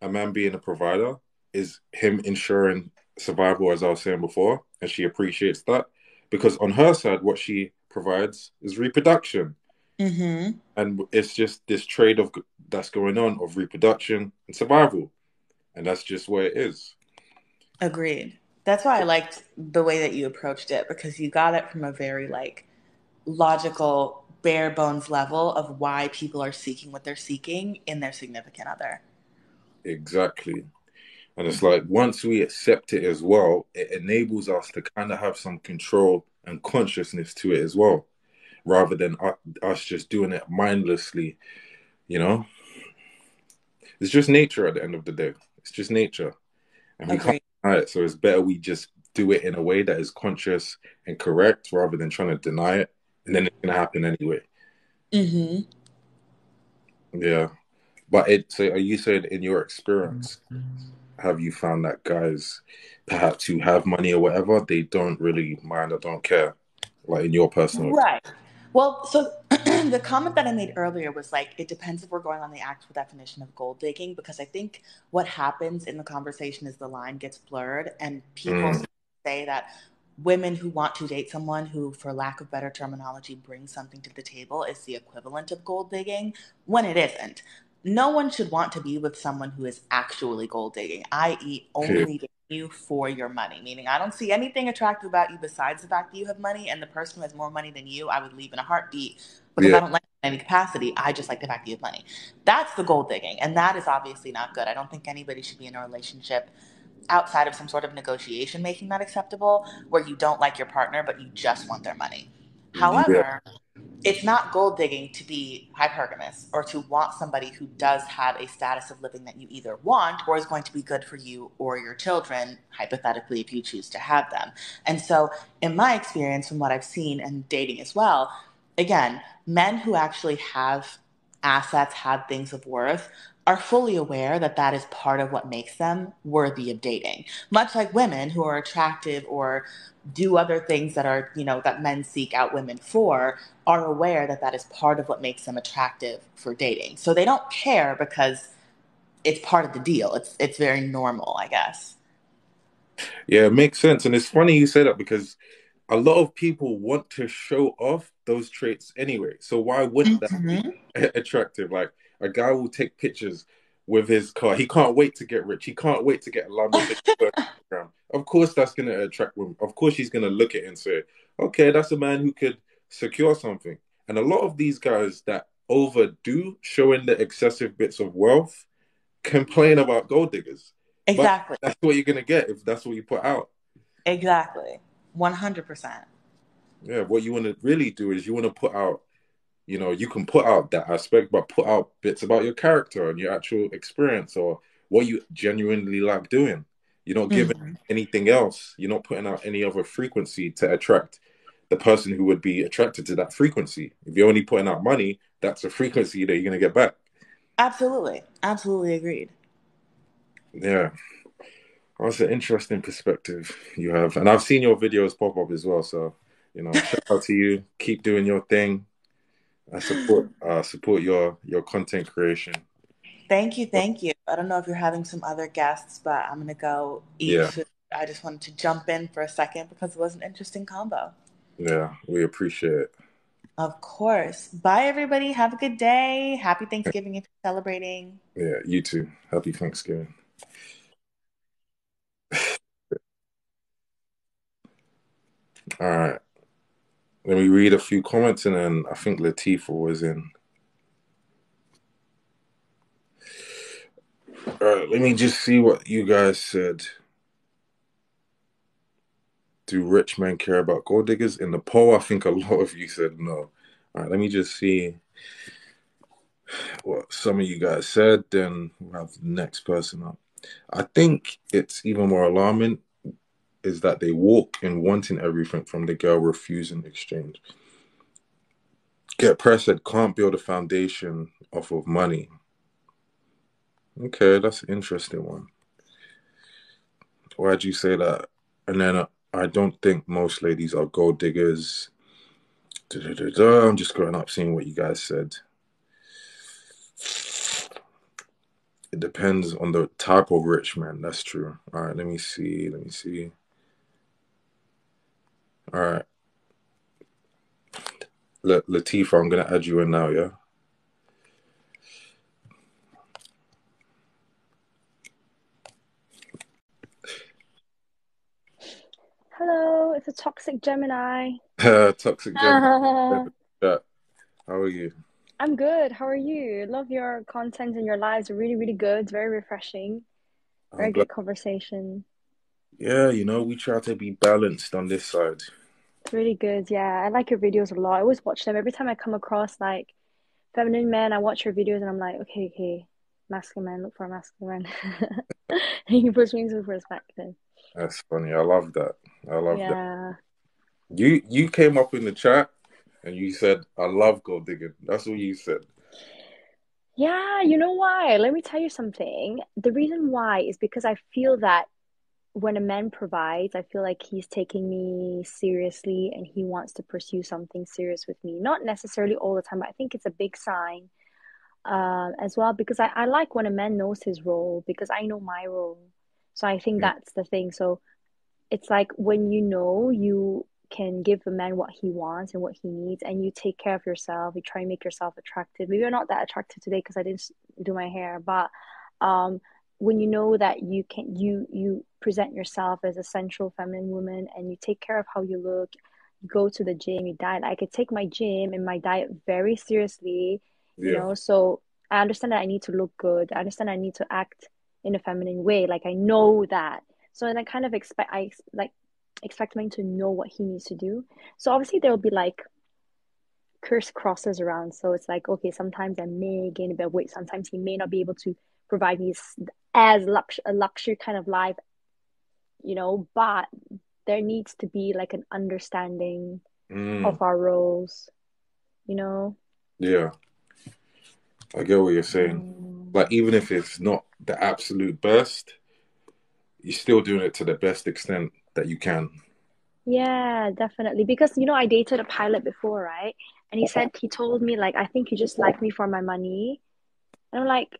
a man being a provider is him ensuring survival, as I was saying before, and she appreciates that because on her side, what she provides is reproduction, Mm-hmm. and it's just this trade of that's going on of reproduction and survival, and that's just where it is. Agreed. That's why I liked the way that you approached it because you got it from a very like logical, bare bones level of why people are seeking what they're seeking in their significant other. Exactly. And it's like once we accept it as well, it enables us to kind of have some control and consciousness to it as well, rather than us just doing it mindlessly. You know, it's just nature at the end of the day. It's just nature, and we can't Agreed. deny it. So it's better we just do it in a way that is conscious and correct, rather than trying to deny it, and then it's gonna happen anyway. Mm-hmm. Yeah, but it. So, are you saying in your experience, have you found that guys, perhaps who have money or whatever, they don't really mind or don't care, like in your personal? Right. Well, so the comment that I made earlier was like, it depends if we're going on the actual definition of gold digging, because I think what happens in the conversation is the line gets blurred and people Mm, say that women who want to date someone who, for lack of better terminology, brings something to the table is the equivalent of gold digging when it isn't. no one should want to be with someone who is actually gold digging, i.e., Yeah, only dating you for your money. Meaning, I don't see anything attractive about you besides the fact that you have money, and the person who has more money than you, I would leave in a heartbeat because yeah, I don't like you in any capacity. I just like the fact that you have money. That's the gold digging, and that is obviously not good. I don't think anybody should be in a relationship outside of some sort of negotiation making that acceptable, where you don't like your partner but you just want their money. yeah, However, it's not gold digging to be hypergamous or to want somebody who does have a status of living that you either want or is going to be good for you or your children, hypothetically, if you choose to have them. And so, in my experience, from what I've seen and dating as well, again, men who actually have assets, have things of worth, are fully aware that that is part of what makes them worthy of dating. Much like women who are attractive or do other things that are, that men seek out women for, are aware that that is part of what makes them attractive for dating. So they don't care because it's part of the deal. It's very normal, I guess. yeah. It makes sense, and it's funny you say that because a lot of people want to show off those traits anyway. So why wouldn't that be Mhm. attractive? Like a guy will take pictures with his car. He can't wait to get rich. He can't wait to get a Lamborghini on Instagram. Of course, that's going to attract women. Of course, she's going to look at it and say, "Okay, that's a man who could secure something." And a lot of these guys that overdo showing the excessive bits of wealth complain about gold diggers. But Exactly. that's what you're going to get if that's what you put out. Exactly. 100%. Yeah, what you want to really do is you want to put out, you can put out that aspect, but put out bits about your character and your actual experience or what you genuinely like doing. You're not giving Mhm. anything else. You're not putting out any other frequency to attract the person who would be attracted to that frequency. If you're only putting out money, that's a frequency that you're going to get back. Absolutely. Absolutely agreed. Yeah, that's an interesting perspective you have. And I've seen your videos pop up as well. So, shout out to you. Keep doing your thing. I support your content creation. Thank you. Thank you. I don't know if you're having some other guests, but I'm going to go eat Yeah, food. I just wanted to jump in for a second because it was an interesting combo. yeah, we appreciate it. Of course. Bye, everybody. Have a good day. Happy Thanksgiving if you're celebrating. Yeah, you too. Happy Thanksgiving. All right, let me read a few comments and then I think Latifah was in. All right, let me just see what you guys said. Do rich men care about gold diggers? In the poll, I think a lot of you said no. All right, let me just see what some of you guys said, then we'll have the next person up. I think it's even more alarming is that they walk in wanting everything from the girl refusing exchange. Get pressed said can't build a foundation off of money. Okay, that's an interesting one. Why'd you say that? And then I don't think most ladies are gold diggers. Da-da-da-da. I'm just going up, seeing what you guys said. It depends on the type of rich man. That's true. All right, let me see. Let me see. All right, Latifa, I'm gonna add you in now. Yeah. Hello, it's a toxic Gemini. Toxic Gemini. Yeah. How are you? I'm good. How are you? Love your content and your lives are really, really good. It's very refreshing. I'm Very glad. good conversation. Yeah, we try to be balanced on this side. It's really good. Yeah, I like your videos a lot. I always watch them. Every time I come across like feminine men, I watch your videos and I'm like, okay, okay, masculine man, look for a masculine man. And you push me into perspective. That's funny. I love that. I love that. Yeah. You came up in the chat and you said, "I love gold digging." That's what you said. Yeah, you know why? Let me tell you something. The reason why is because I feel that when a man provides, I feel like he's taking me seriously and he wants to pursue something serious with me. Not necessarily all the time, but I think it's a big sign as well because I like when a man knows his role because I know my role. So I think Mm, that's the thing. So it's like when you know, you can give a man what he wants and what he needs, and you take care of yourself, you try and make yourself attractive. Maybe you're not that attractive today because I didn't do my hair, but um when you know that you present yourself as a sensual feminine woman, and you take care of how you look, you go to the gym, you diet. I could take my gym and my diet very seriously, Yeah. so I understand that I need to look good. I understand I need to act in a feminine way. Like, I know that. So then I kind of expect men to know what he needs to do. So obviously there will be like crosses around. So it's like, okay, sometimes I may gain a bit of weight. Sometimes he may not be able to provide me as a luxury kind of life, but there needs to be like an understanding Mm, of our roles, you know? yeah. I get what you're saying. Mm. Like, even if it's not the absolute best, you're still doing it to the best extent that you can. Yeah, definitely. Because, I dated a pilot before, right? And he told me, like, I think you just like me for my money. And I'm like,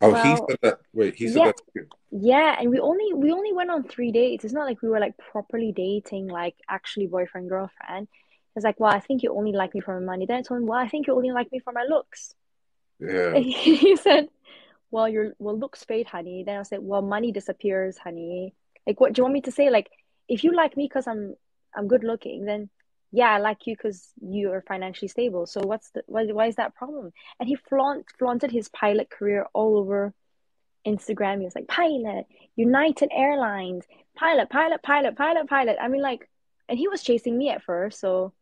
Oh, he well, said that. Wait, he said yeah, that to you. yeah. And we only went on 3 dates. It's not like we were like properly dating, like actually boyfriend, girlfriend. It's like, well, I think you only like me for my money. Then I told him, well, I think you only like me for my looks. Yeah, And he said, well, looks fade, honey. Then I said, well, money disappears, honey. Like, what do you want me to say? Like, if you like me because I'm good looking, then yeah, I like you because you are financially stable. So why is that a problem? And he flaunted his pilot career all over Instagram. He was like, pilot, United Airlines, pilot, pilot, pilot, pilot, pilot. I mean, like, and he was chasing me at first. So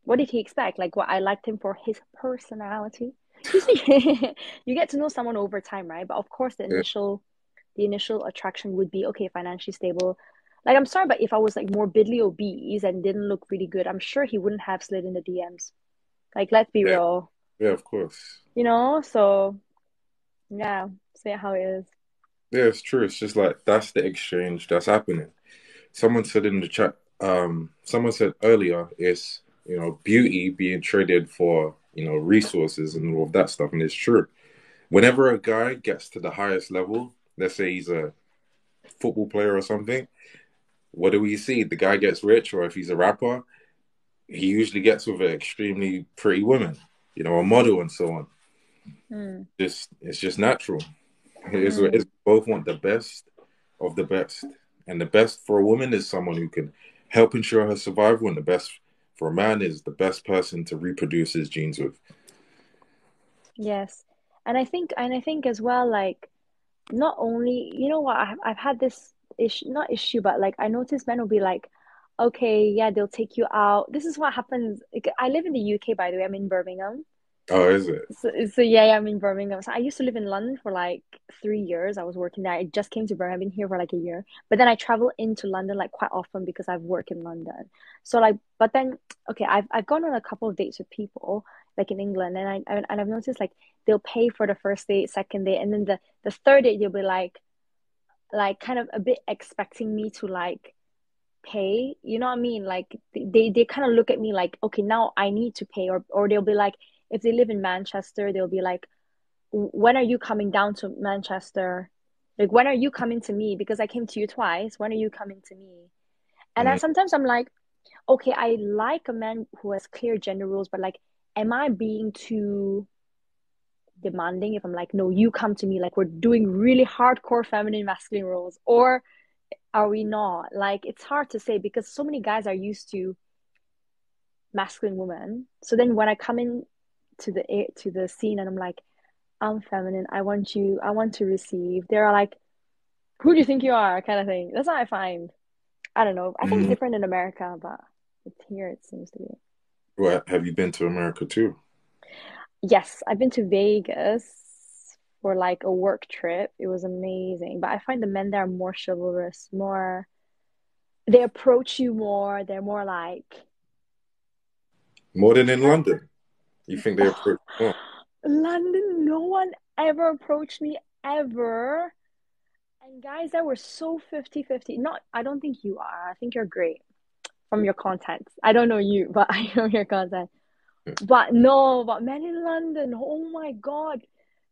what did he expect? Like, what, I liked him for his personality. You see, you get to know someone over time, right? But of course, the yeah, initial attraction would be, okay, financially stable. Like, I'm sorry, but if I was like morbidly obese and didn't look really good, I'm sure he wouldn't have slid in the DMs. Like, let's be yeah, real, yeah. Of course. So yeah, say it how it is. Yeah, it's true. It's just like that's the exchange that's happening. Someone said in the chat. Someone said earlier, it's beauty being traded for resources and all of that stuff, and it's true. Whenever a guy gets to the highest level, let's say he's a football player or something, what do we see? The guy gets rich, or if he's a rapper, he usually gets with an extremely pretty woman, a model and so on. Mm, It's just natural. It is what it is. mm. Both want the best of the best, and the best for a woman is someone who can help ensure her survival, and the best for a man is the best person to reproduce his genes with. Yes, and I think as well, like, not only, what, I've had this issue, not issue, but like, I noticed men will be like, okay, yeah, they'll take you out. This is what happens. Like, I live in the UK, by the way. I'm in Birmingham. Oh, is it? So yeah, I'm in Birmingham. So I used to live in London for like 3 years. I was working there. I just came to Birmingham. I've been here for like a year. But then I travel into London like quite often because I've worked in London. So like, but then, okay, I've gone on a couple of dates with people like in England, and I've noticed like they'll pay for the first date, second date, and then the third date they'll be like kind of a bit expecting me to like pay. You know what I mean? Like, they kind of look at me like, okay, now I need to pay, or they'll be like, if they live in Manchester, they'll be like, when are you coming down to Manchester? Like, when are you coming to me? Because I came to you twice. When are you coming to me? And I Mm, sometimes I'm like, okay, I like a man who has clear gender rules, but like, am I being too demanding if I'm like, no, you come to me, like we're doing really hardcore feminine masculine roles, or are we not? Like, it's hard to say because so many guys are used to masculine women. So then when I come in to the scene and I'm like, I'm feminine, I want to receive, they're like, who do you think you are, kind of thing. That's what I find. I don't know. I think it's mm. different in America, but it's here it seems to be. Well, have you been to America too? Yes, I've been to Vegas for like a work trip. It was amazing. But I find the men there are more chivalrous, more, they approach you more. They're more like, More than in I, London. You think they approach more? London, no one ever approached me ever. And guys that were so 50-50. Not, I don't think you are. I think you're great from your content. I don't know you, but I know your content. But no, but men in London, oh my God.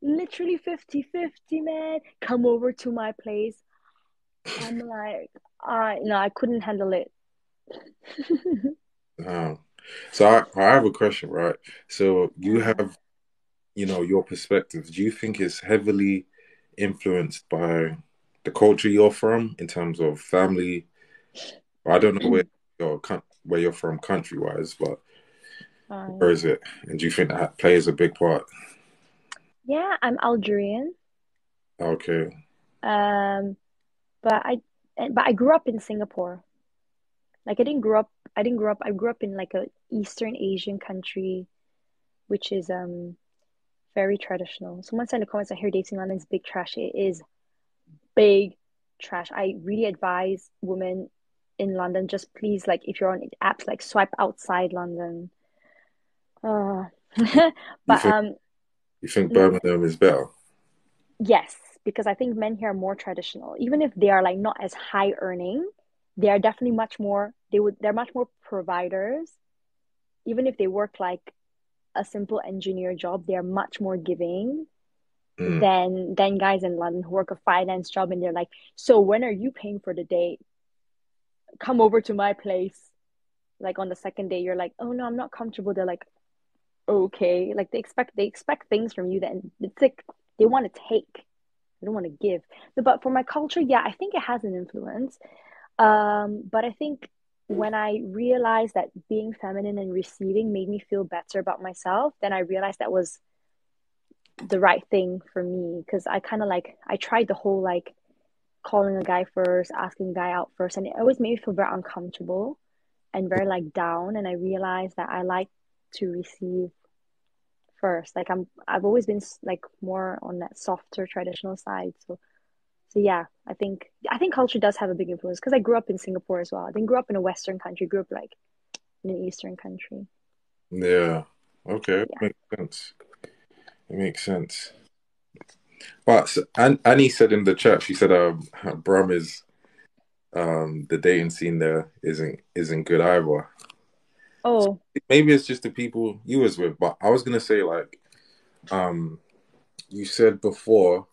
Literally 50-50, man. Come over to my place. I'm like, no, I couldn't handle it. Um, so I have a question, right? So you Uh, have, your perspectives. Do you think it's heavily influenced by the culture you're from in terms of family? I don't know where you're from country wise, but where um, is it? And do you think that plays a big part? yeah, I'm Algerian. Okay. Um, but I grew up in Singapore. Like I grew up in like a Eastern Asian country, which is very traditional. Someone said in the comments I hear dating London is big trash. It is big trash. I really advise women in London, just please, like if you're on apps, like swipe outside London. Uh, You but think you think no, Birmingham is better? yes, because I think men here are more traditional. Even if they are like not as high earning, they are definitely much more, they're much more providers. Even if they work like a simple engineer job, they're much more giving Mm. than guys in London who work a finance job and they're like, so when are you paying for the date? Come over to my place. Like on the second day, you're like, oh no, I'm not comfortable. They're like, okay. Like they expect things from you that it's like they want to take. They don't want to give. But for my culture, yeah, I think it has an influence. But I think when I realized that being feminine and receiving made me feel better about myself, then I realized that was the right thing for me because I kind of like I tried the whole like calling a guy first, asking a guy out first, and it always made me feel very uncomfortable and very like down. And I realized that I like to receive first. Like I've always been like more on that softer traditional side. So yeah, I think culture does have a big influence because I grew up in Singapore as well. I didn't grow up in a Western country, grew up like in an Eastern country. Yeah. Okay. Yeah. Makes sense. It makes sense. But Annie said in the chat, she said, Brum is the dating scene there isn't good either. So Oh, maybe it's just the people you was with. But I was gonna say like, um, you said before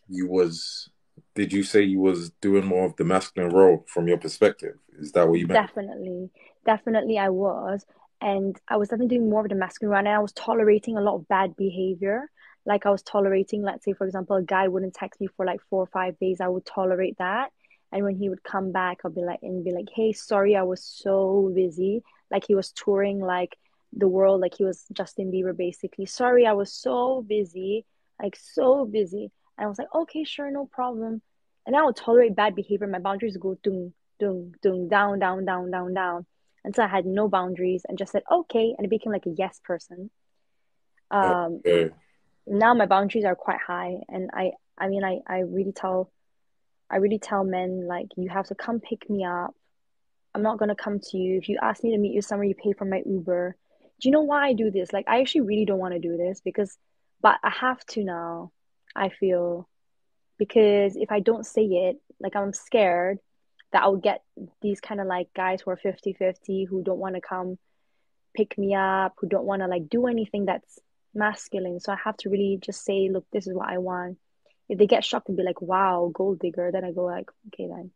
you was. Did you say you was doing more of the masculine role from your perspective? Is that what you meant? definitely. Definitely I was. And I was definitely doing more of the masculine run and I was tolerating a lot of bad behavior. Like I was tolerating, let's say, for example, a guy wouldn't text me for like 4 or 5 days. I would tolerate that. And when he would come back, I'll be like, hey, sorry, I was so busy. Like he was touring like the world, like he was Justin Bieber basically. Sorry, I was so busy, like so busy. And I was like, okay, sure, no problem. And I would tolerate bad behavior. My boundaries go down, down, down, down, down, down. And so I had no boundaries and just said, okay. And it became like a yes person. Um, Okay. Now my boundaries are quite high. And I mean, I really tell men, like, you have to come pick me up. I'm not going to come to you. If you ask me to meet you somewhere, you pay for my Uber. Do you know why I do this? Like, I actually really don't want to do this but I have to now, I feel because if I don't say it, like I'm scared that I'll get these kind of like guys who are 50-50 who don't want to come pick me up, who don't want to like do anything that's masculine. So I have to really just say, look, this is what I want. If they get shocked and be like, wow, gold digger, then I go like, okay then.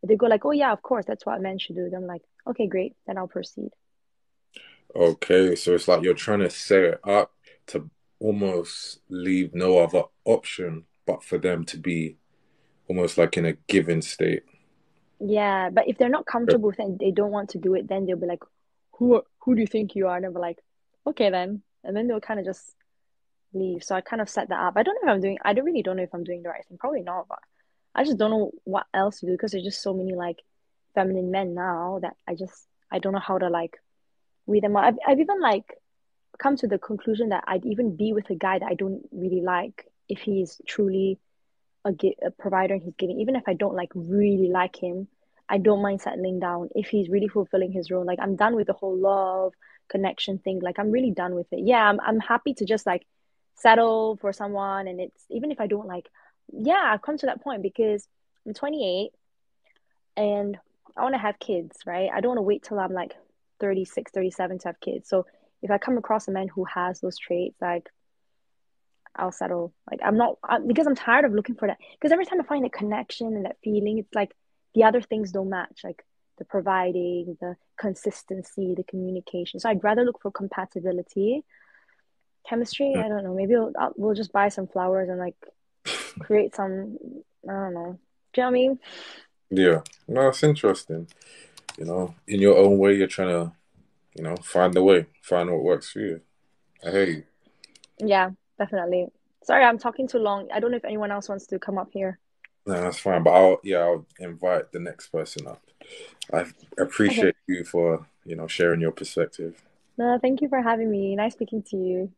If they go like, oh yeah, of course, that's what men should do, then I'm like, okay, great, then I'll proceed. Okay, so it's like you're trying to set it up to almost leave no other option but for them to be almost like in a given state. Yeah, but if they're not comfortable with it and they don't want to do it, then they'll be like, who do you think you are? And I'll be like, okay then. And then they'll kind of just leave. So I kind of set that up. I don't really don't know if I'm doing the right thing. Probably not, but I just don't know what else to do because there's just so many like feminine men now that I don't know how to like weed them out. I've even like come to the conclusion that I'd even be with a guy that I don't really like if he's truly a provider and he's giving. Even if I don't like really like him, I don't mind settling down if he's really fulfilling his role. Like I'm done with the whole love connection thing. Like I'm really done with it. Yeah, I'm happy to just like settle for someone, and it's even if I don't like. Yeah, I've come to that point because I'm 28 and I want to have kids, right? I don't want to wait till I'm like 36, 37 to have kids. So if I come across a man who has those traits, like I'll settle. Like I'm not because I'm tired of looking for that. Because every time I find that connection and that feeling, it's like the other things don't match. Like the providing, the consistency, the communication. So I'd rather look for compatibility. Chemistry, I don't know. Maybe we'll just buy some flowers and like create some, I don't know. Do you know what I mean? Yeah. No, it's interesting. In your own way, you're trying to, find the way, find what works for you. I hear you. Yeah, definitely. Sorry, I'm talking too long. I don't know if anyone else wants to come up here. No, that's fine. But I'll invite the next person up. I Okay. appreciate you for, sharing your perspective. No, thank you for having me. Nice speaking to you.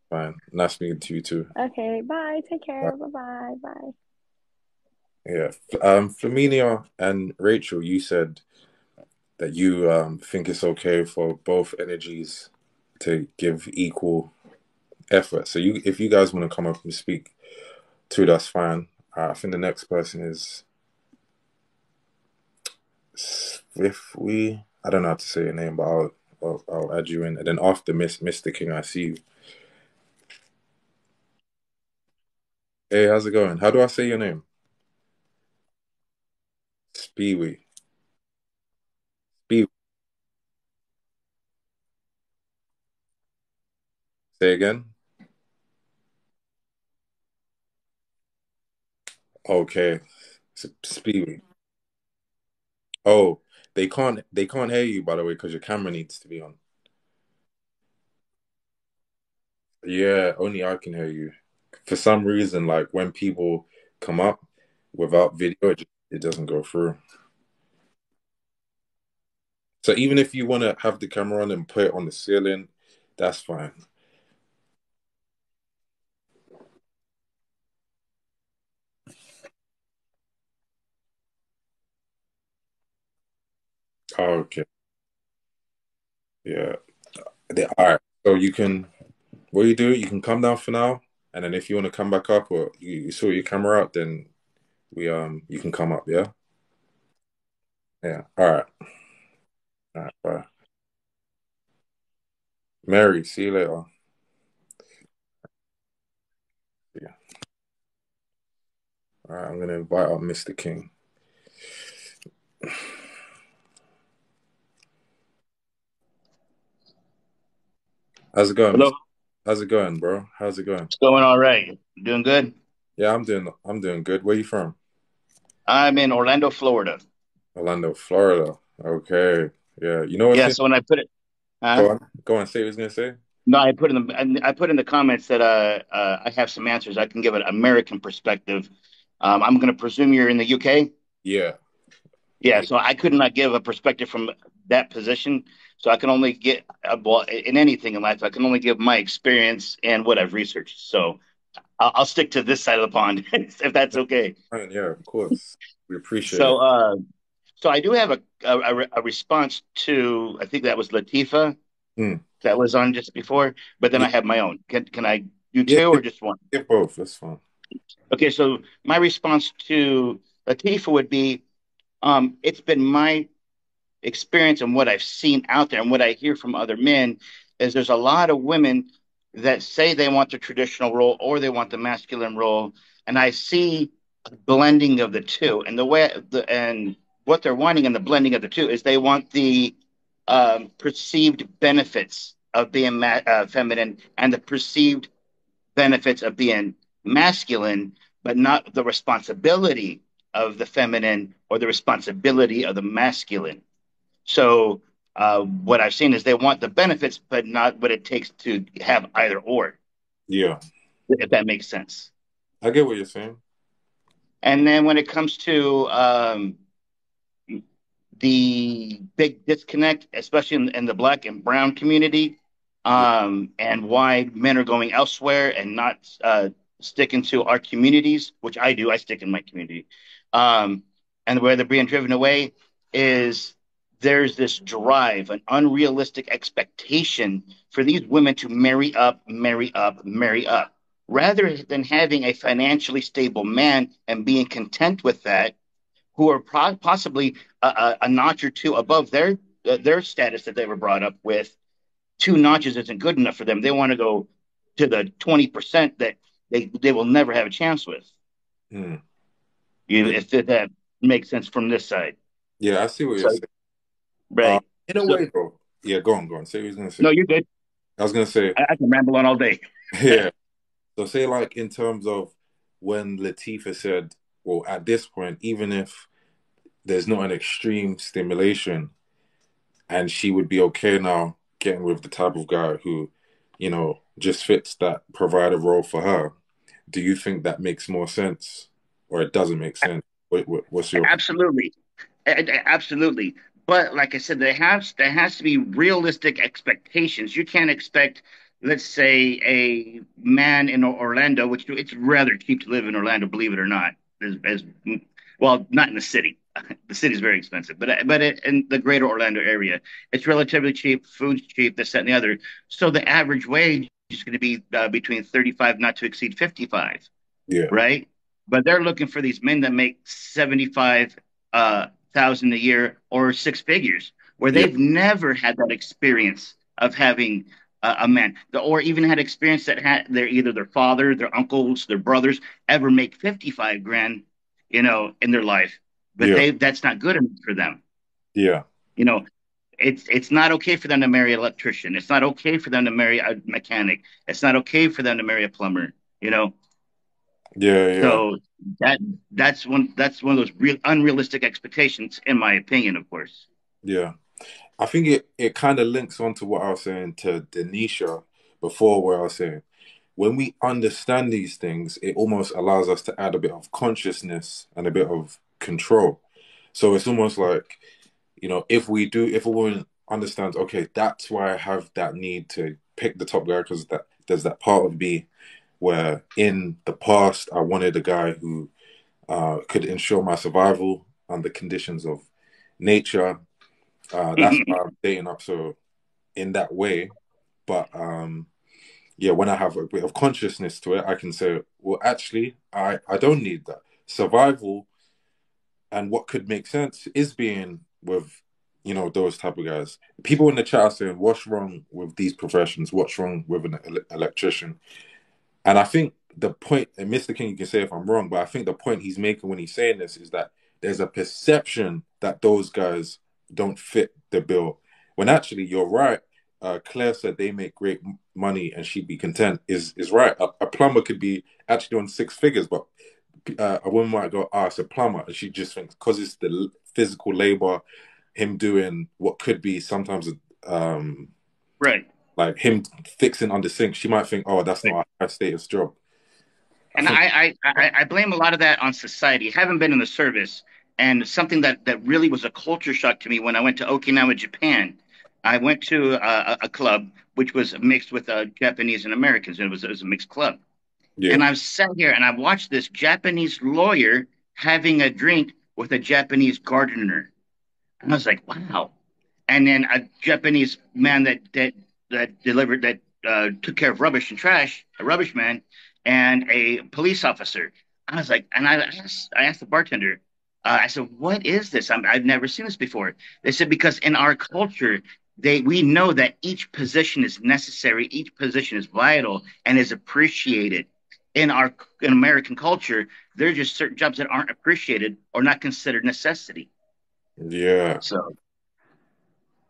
Fine. Nice speaking to you too. Okay, bye. Take Bye. care. Bye-bye. Bye. Yeah. Flaminia and Rachel, you said that you think it's okay for both energies to give equal effort. So if you guys want to come up and speak too, that's fine. I think the next person is Swiftly. I don't know how to say your name, but I'll add you in. And then after Mr. King, I see you. Hey, how's it going? How do I say your name? Speewee. Speewee. Say again. Okay. Speewee. Oh, they can't hear you by the way because your camera needs to be on. Yeah, only I can hear you. For some reason, like when people come up without video, it doesn't go through. So even if you want to have the camera on and put it on the ceiling, that's fine. Oh, okay. Yeah. All right. So what you do, you can come down for now, and then if you want to come back up or you sort your camera out, then you can come up. Yeah. Yeah. All right. All right. Bye. Mary, see you later. Yeah. All right. I'm gonna invite up Mr. King. How's it going, Hello. Mister? How's it going, bro? How's it going? It's going all right. Doing good. Yeah, I'm doing good. Where you from? I'm in Orlando, Florida. Orlando, Florida. Okay. Yeah. You know what's Yeah. in So when I put it, huh? go on, say what you was gonna say. No, I put in the comments that I have some answers. I can give an American perspective. I'm going to presume you're in the UK. Yeah. Yeah. So I could not give a perspective from that position. So I can only get well in anything in life. I can only give my experience and what I've researched. So I'll stick to this side of the pond if that's okay. Fine, yeah, of course. We appreciate So it. so I do have a response to I think that was Latifa Hmm. that was on just before, but then Yeah, I have my own. Can I do yeah, two or just one? get both. That's fine. Okay, so my response to Latifa would be, it's been my experience and what I've seen out there and what I hear from other men is there's a lot of women that say they want the traditional role or they want the masculine role, and I see a blending of the two. And and what they're wanting in the blending of the two is they want the perceived benefits of being feminine and the perceived benefits of being masculine, but not the responsibility of the feminine or the responsibility of the masculine. So what I've seen is they want the benefits, but not what it takes to have either or, Yeah, if that makes sense. I get what you're saying. And then when it comes to the big disconnect, especially in the black and brown community, Yeah, and why men are going elsewhere and not sticking to our communities, which I do, I stick in my community, um, and where they're being driven away is there's this drive, an unrealistic expectation for these women to marry up, marry up, marry up. Rather than having a financially stable man and being content with that, who are possibly a notch or two above their status that they were brought up with. Two notches isn't good enough for them. They want to go to the 20% that they will never have a chance with. hmm. You, Yeah, if that makes sense from this side. yeah. I see what you're So saying. Right. In a So way, bro. Yeah, go on. Say what you was gonna say. no, you're good. I was gonna say, I can ramble on all day. yeah. So say like in terms of when Latifah said, well, at this point, even if there's not an extreme stimulation, and she would be okay now getting with the type of guy who, just fits that provider role for her. Do you think that makes more sense, or it doesn't make sense? What's your opinion? Absolutely. Absolutely. But like I said, there has to be realistic expectations. You can't expect, let's say, a man in Orlando, which it's rather cheap to live in Orlando, believe it or not. As well, not in the city. The city is very expensive, but in the greater Orlando area, it's relatively cheap. Food's cheap. This, that, and the other. So the average wage is going to be between 35, not to exceed 55, Yeah, right? But they're looking for these men that make 75 thousand a year or six figures, where yeah, they've never had that experience of having a man, or even had experience that had either their father, their uncles, their brothers ever make 55 grand, in their life. But yeah, that's not good enough for them. yeah, You know, it's not okay for them to marry an electrician. It's not okay for them to marry a mechanic. It's not okay for them to marry a plumber. You know, yeah, yeah, so that that's one of those real unrealistic expectations, in my opinion, of course. yeah. I think it kind of links on to what I was saying to Denisha before, where I was saying when we understand these things, it almost allows us to add a bit of consciousness and a bit of control. So it's almost like, if a woman understands, okay, that's why I have that need to pick the top guy because that there's that part of me where in the past I wanted a guy who could ensure my survival under conditions of nature. That's why I'm dating up so in that way. But yeah, when I have a bit of consciousness to it, I can say, well, actually, I don't need that. Survival and what could make sense is being with, those type of guys. People in the chat are saying, what's wrong with these professions? What's wrong with an electrician? And I think the point, and Mr. King, you can say if I'm wrong, but I think the point he's making when he's saying this is that there's a perception that those guys don't fit the bill. When actually, you're right. Claire said they make great money and she'd be content. Is right. A plumber could be actually on six figures, but a woman might go, it's a plumber, and she just thinks because it's the physical labor, him doing what could be sometimes Right. like him fixing on the sink, she might think, oh, that's not a high status job. I And think, I blame a lot of that on society. I haven't been in the service, and something that really was a culture shock to me when I went to Okinawa, Japan. I went to a club which was mixed with Japanese and Americans, and it was a mixed club. yeah, And I've sat here and I've watched this Japanese lawyer having a drink with a Japanese gardener. And I was like, wow. And then a Japanese man that delivered that took care of rubbish and trash, a rubbish man, and a police officer. I was like, and I asked the bartender, I said, "What is this? I've never seen this before." They said because in our culture, we know that each position is necessary, each position is vital, and is appreciated. In American culture, there are just certain jobs that aren't appreciated or not considered necessity. yeah. So,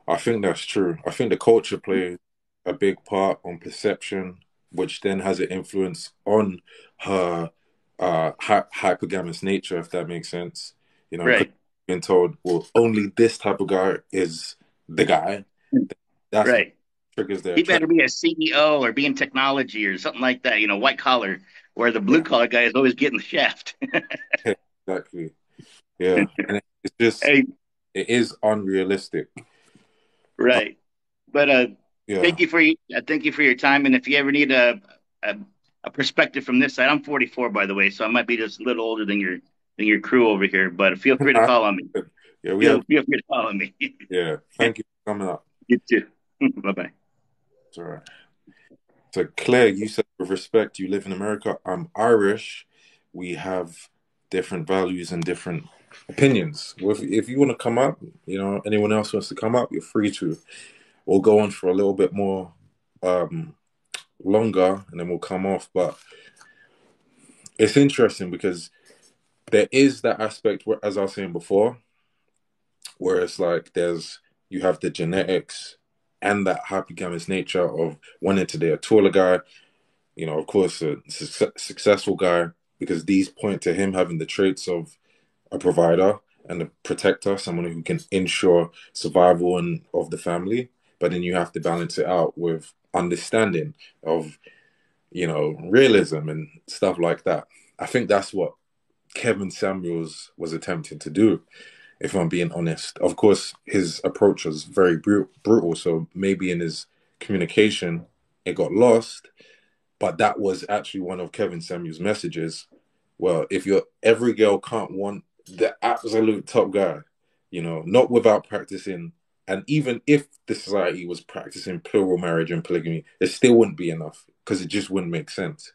I think that's true. I think the culture plays a big part on perception, which then has an influence on her hypergamous nature, if that makes sense. Because right. being told, well, only this type of guy is the guy. That's what Right. triggers their He attraction. better be a CEO or be in technology or something like that, white collar, where the blue Yeah, collar guy is always getting the shaft. exactly. Yeah, and it's just Hey, it is unrealistic. Uh, right. But yeah. thank you for your time. And if you ever need a, a perspective from this side, I'm 44 by the way, so I might be just a little older than your crew over here. But feel free to call on me. Yeah, we have. Feel free to call on me. Yeah, thank you for coming up. You too. Bye bye. It's all right. So, Claire, you said with respect, you live in America. I'm Irish. We have different values and different opinions. Well, if you want to come up, anyone else wants to come up, you're free to. We'll go on for a little bit more um, longer and then we'll come off. But it's interesting because there is that aspect, where, as I was saying before, where it's like there's you have the genetics and that hypergamous nature of wanting to date a taller guy, of course, a successful guy, because these point to him having the traits of a provider and a protector, someone who can ensure survival and of the family. But then you have to balance it out with understanding of, realism and stuff like that. I think that's what Kevin Samuels was attempting to do, if I'm being honest. Of course, his approach was very brutal, so maybe in his communication, it got lost. But that was actually one of Kevin Samuels' messages. Well, if every girl can't want the absolute top guy, not without practicing, and even if the society was practicing plural marriage and polygamy, it still wouldn't be enough because it just wouldn't make sense.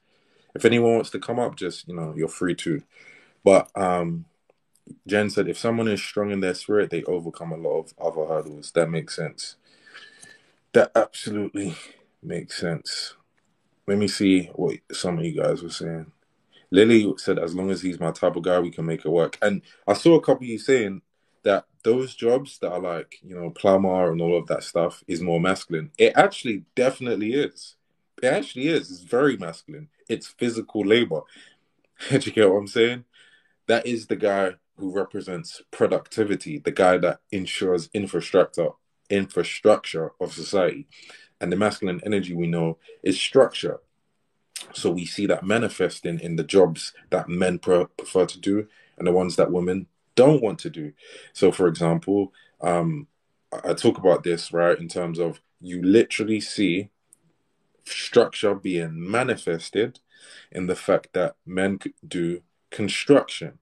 If anyone wants to come up, just, you're free to. But Jen said, if someone is strong in their spirit, they overcome a lot of other hurdles. That makes sense. That absolutely makes sense. Let me see what some of you guys were saying. Lily said, as long as he's my type of guy, we can make it work. And I saw a couple of you saying that those jobs that are like, plumber and all of that stuff is more masculine. It actually definitely is. It actually is. It's very masculine. It's physical labor. Do you get what I'm saying? That is the guy who represents productivity, the guy that ensures infrastructure of society. And the masculine energy, we know, is structure. So we see that manifesting in the jobs that men prefer to do and the ones that women don't want to do. So, for example, I talk about this, right, in terms of you literally see structure being manifested in the fact that men do construction,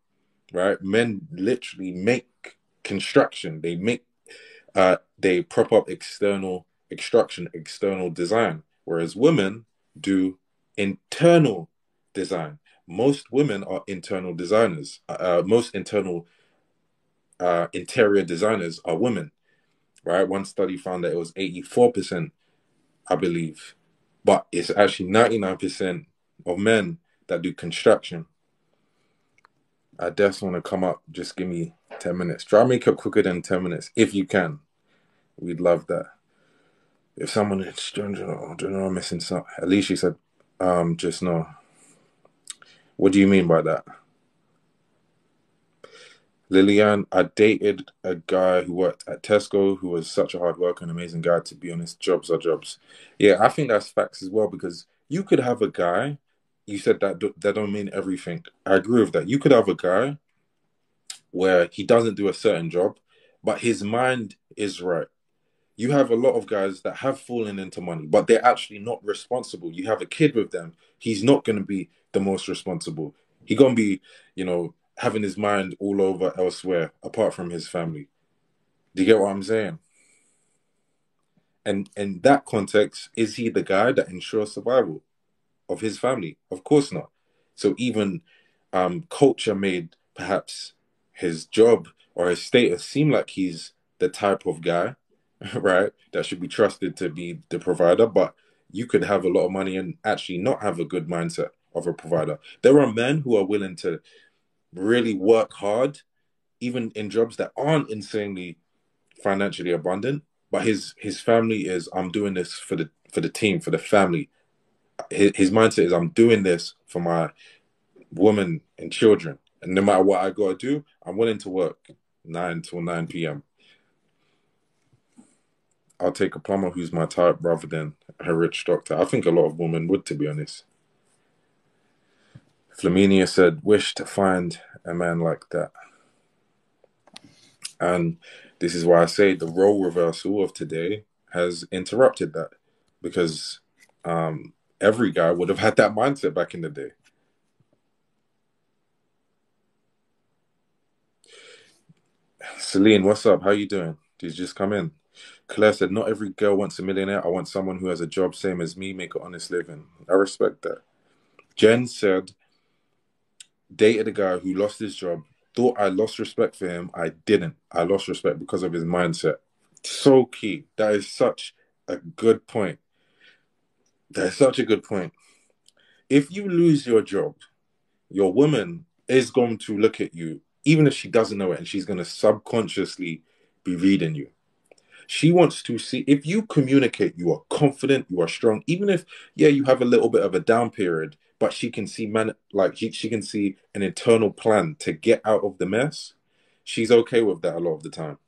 right? Men literally make construction. They prop up external extraction, external design, whereas women do internal design. Most women are internal designers. Most interior designers are women, right? One study found that it was 84%, I believe, but it's actually 99% of men that do construction. I just want to come up. Just give me 10 minutes. Try to make it quicker than 10 minutes if you can. We'd love that. If someone is missing something, at least she said, just no. What do you mean by that? Lillian, I dated a guy who worked at Tesco who was such a hard worker and amazing guy. To be honest, jobs are jobs. Yeah, I think that's facts as well, because you could have a guy, you said that don't mean everything. I agree with that. You could have a guy where he doesn't do a certain job, but his mind is right. You have a lot of guys that have fallen into money, but they're actually not responsible. You have a kid with them. He's not going to be the most responsible. He's going to be, having his mind all over elsewhere, apart from his family. Do you get what I'm saying? And in that context, is he the guy that ensures survival of his family? Of course not. So even culture made perhaps his job or his status seem like he's the type of guy, right, that should be trusted to be the provider. But you could have a lot of money and actually not have a good mindset of a provider. There are men who are willing to really work hard, even in jobs that aren't insanely financially abundant. But his family is, I'm doing this for the team, for the family. His mindset is, I'm doing this for my woman and children. And no matter what I got to do, I'm willing to work 9 till 9 p.m. I'll take a plumber who's my type rather than a rich doctor. I think a lot of women would, to be honest. Flaminia said, wish to find a man like that. And this is why I say the role reversal of today has interrupted that, because every guy would have had that mindset back in the day. Celine, what's up? How you doing? Did you just come in? Claire said, not every girl wants a millionaire. I want someone who has a job same as me, make an honest living. I respect that. Jen said, dated a guy who lost his job, thought I lost respect for him. I didn't. I lost respect because of his mindset. So key. That is such a good point. That is such a good point. If you lose your job, your woman is going to look at you, even if she doesn't know it, and she's going to subconsciously be reading you. She wants to see if you communicate, you are confident, you are strong, even if, yeah, you have a little bit of a down period, but she can see, man, like she can see an internal plan to get out of the mess. She's okay with that a lot of the time.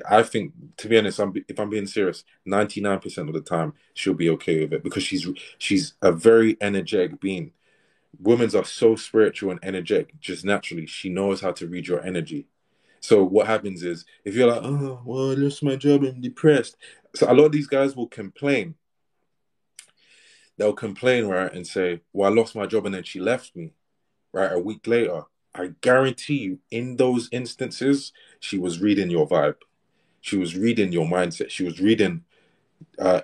I think, to be honest, if I'm being serious, 99% of the time she'll be okay with it because she's a very energetic being. Women are so spiritual and energetic just naturally. She knows how to read your energy. So what happens is if you're like, oh, well, I lost my job, I'm depressed. So a lot of these guys will complain. They'll complain, right, and say, well, I lost my job and then she left me, right, a week later. I guarantee you, in those instances, she was reading your vibe. She was reading your mindset. She was reading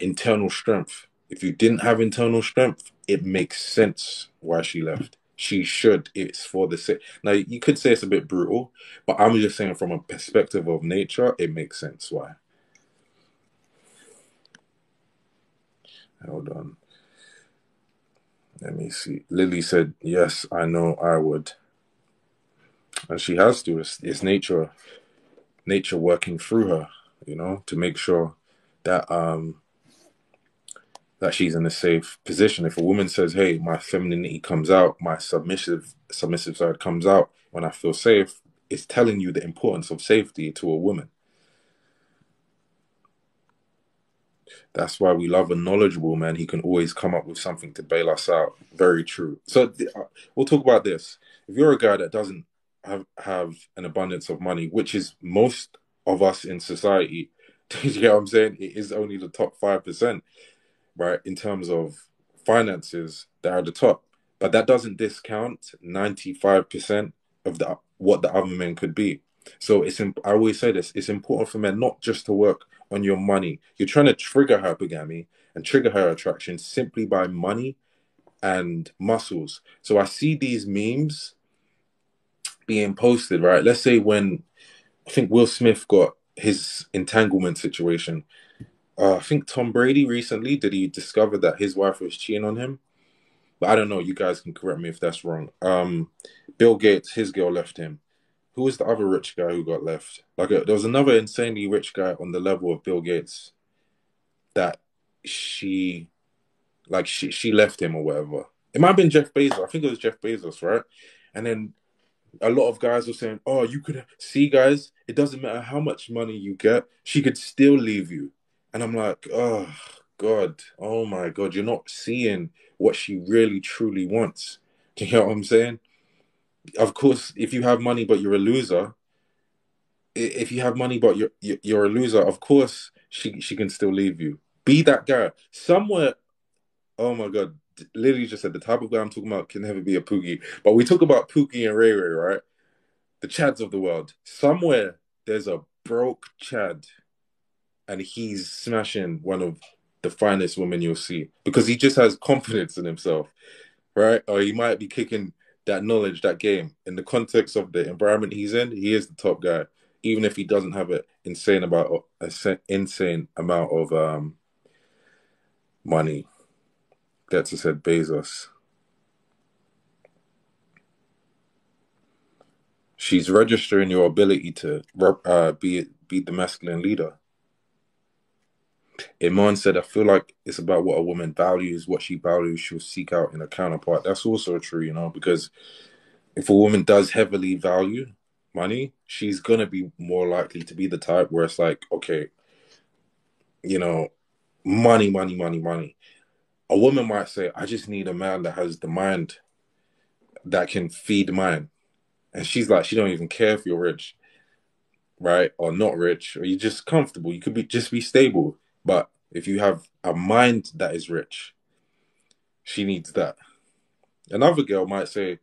internal strength. If you didn't have internal strength, it makes sense why she left. She should. It's for the sake. Now, you could say it's a bit brutal, but I'm just saying from a perspective of nature, it makes sense why. Hold on. Let me see. Lily said, yes, I know I would. And she has to. It's nature working through her, to make sure that that she's in a safe position. If a woman says, hey, my femininity comes out, my submissive side comes out when I feel safe, it's telling you the importance of safety to a woman. That's why we love a knowledgeable man. He can always come up with something to bail us out. Very true. So we'll talk about this. If you're a guy that doesn't have an abundance of money, which is most of us in society, you get what I'm saying? It is only the top 5%. Right, in terms of finances, they're at the top, but that doesn't discount 95% of what the other men could be. So I always say this: it's important for men not just to work on your money. You're trying to trigger hypergamy and trigger her attraction simply by money and muscles. So I see these memes being posted. Right, let's say when I think Will Smith got his entanglement situation. I think Tom Brady recently, did he discover that his wife was cheating on him? But I don't know. You guys can correct me if that's wrong. Bill Gates, his girl left him. Who was the other rich guy who got left? There was another insanely rich guy on the level of Bill Gates that she left him or whatever. It might have been Jeff Bezos. I think it was Jeff Bezos, right? And then a lot of guys were saying, oh, you could see, guys, it doesn't matter how much money you get, she could still leave you. And I'm like, oh, God, oh my God, you're not seeing what she really, truly wants. Do you know what I'm saying? Of course, if you have money but you're a loser, if you have money but you're a loser, of course she can still leave you. Be that guy. Somewhere, oh my God, literally just said the type of guy I'm talking about can never be a Pookie. But we talk about Pookie and Ray Ray, right? The Chads of the world. Somewhere there's a broke Chad and he's smashing one of the finest women you'll see because he just has confidence in himself, right? Or he might be kicking that knowledge, that game. In the context of the environment he's in, he is the top guy, even if he doesn't have an insane amount of money. That's said Bezos. She's registering your ability to be the masculine leader. Iman said, I feel like it's about what a woman values, what she values, she'll seek out in a counterpart. That's also true, because if a woman does heavily value money, she's going to be more likely to be the type where it's like, okay, money, money, money, money. A woman might say, I just need a man that has the mind that can feed mine. And she's like, she don't even care if you're rich, right? Or not rich, or you're just comfortable. You could just be stable. But if you have a mind that is rich, she needs that. Another girl might say,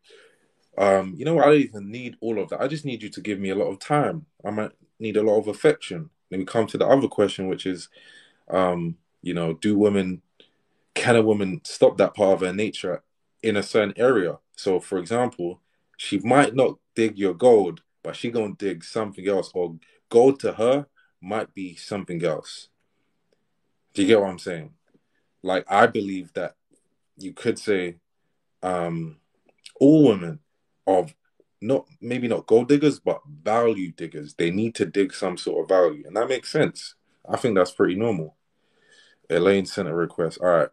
I don't even need all of that. I just need you to give me a lot of time. I might need a lot of affection. Then we come to the other question, which is, can a woman stop that part of her nature in a certain area? So, for example, she might not dig your gold, but she gonna dig something else, or gold to her might be something else. Do you get what I'm saying? Like, I believe that you could say, all women are maybe not gold diggers, but value diggers. They need to dig some sort of value, and that makes sense. I think that's pretty normal. Elaine sent a request. All right.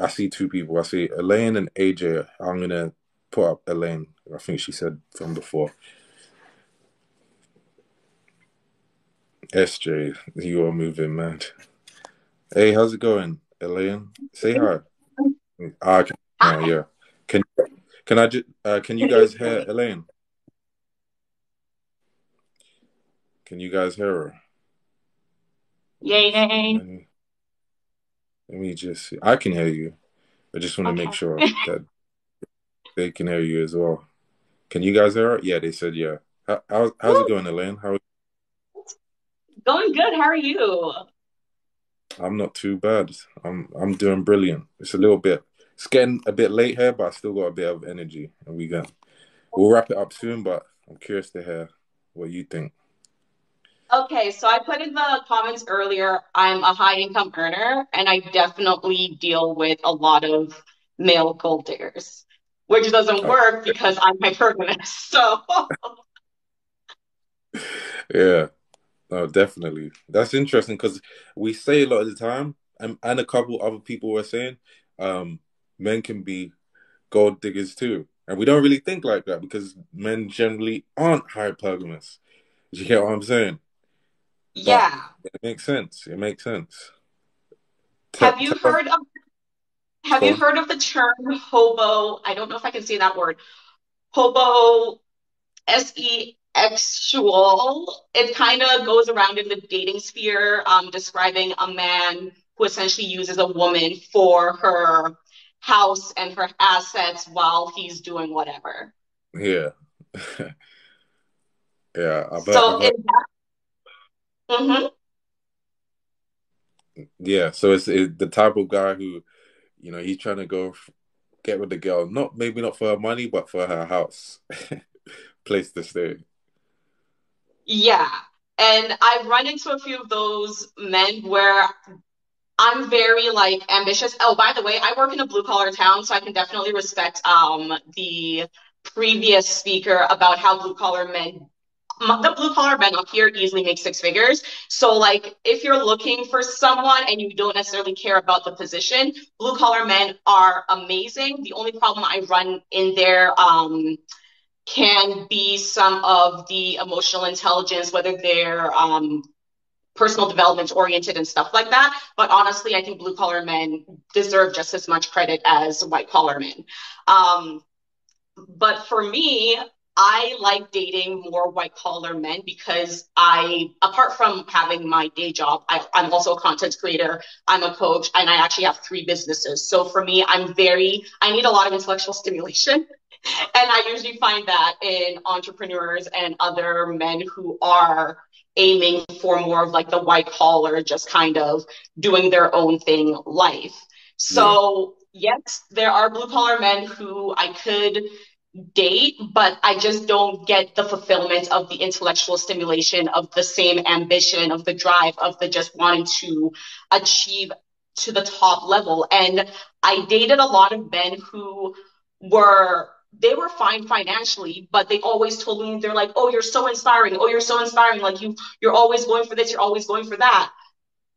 I see two people. I see Elaine and AJ. I'm going to put up Elaine. I think she said from before. SJ, you are moving, man. Hey, how's it going, Elaine? Say hi. Okay. Hi. No, yeah. Can can I just can you guys hear Elaine? Can you guys hear her? Yay, Let yay. me, let me just see. I can hear you. I just want to make Okay. sure that they can hear you as well. Can you guys hear her? Yeah, they said yeah. How's it Woo, going, Elaine? going good. How are you? I'm not too bad. I'm doing brilliant. It's getting a bit late here, but I still got a bit of energy, and we'll wrap it up soon. But I'm curious to hear what you think. Okay, so I put in the comments earlier, I'm a high income earner, and I definitely deal with a lot of male gold diggers, which doesn't Oh, work because I'm hypergamous. So, yeah, no, definitely. That's interesting because we say a lot of the time, and a couple other people were saying, um, men can be gold diggers too, and we don't really think like that because men generally aren't hypergamous. You get what I'm saying? But yeah. it makes sense. It makes sense. Tell, Have you tell us, heard of have go you on. heard of the term hobo? I don't know if I can say that word. Hobo sexual. It kind of goes around in the dating sphere, describing a man who essentially uses a woman for her house and her assets while he's doing whatever. Yeah, yeah. I've So heard. mhm. Yeah, so it's the type of guy who, he's trying to get with the girl, not maybe not for her money, but for her house, place to stay. Yeah. And I've run into a few of those men where I'm very like ambitious. Oh, by the way, I work in a blue collar town, so I can definitely respect the previous speaker about how blue collar men the blue collar men up here easily make six figures. So like if you're looking for someone and you don't necessarily care about the position, blue collar men are amazing. The only problem I run in there can be some of the emotional intelligence, whether they're personal development oriented and stuff like that. But honestly, I think blue collar men deserve just as much credit as white collar men. Um, but for me, I like dating more white collar men because apart from having my day job, I'm also a content creator, I'm a coach, and I actually have three businesses. So for me, I need a lot of intellectual stimulation. And I usually find that in entrepreneurs and other men who are aiming for more of like the white collar, just kind of doing their own thing life. Yeah, So, yes, there are blue collar men who I could date, but I just don't get the fulfillment of the intellectual stimulation, of the same ambition, of the drive, of the just wanting to achieve to the top level. And I dated a lot of men who were fine financially, but they always told me, they're like, oh, you're so inspiring. Oh, you're so inspiring. Like you're always going for this. You're always going for that.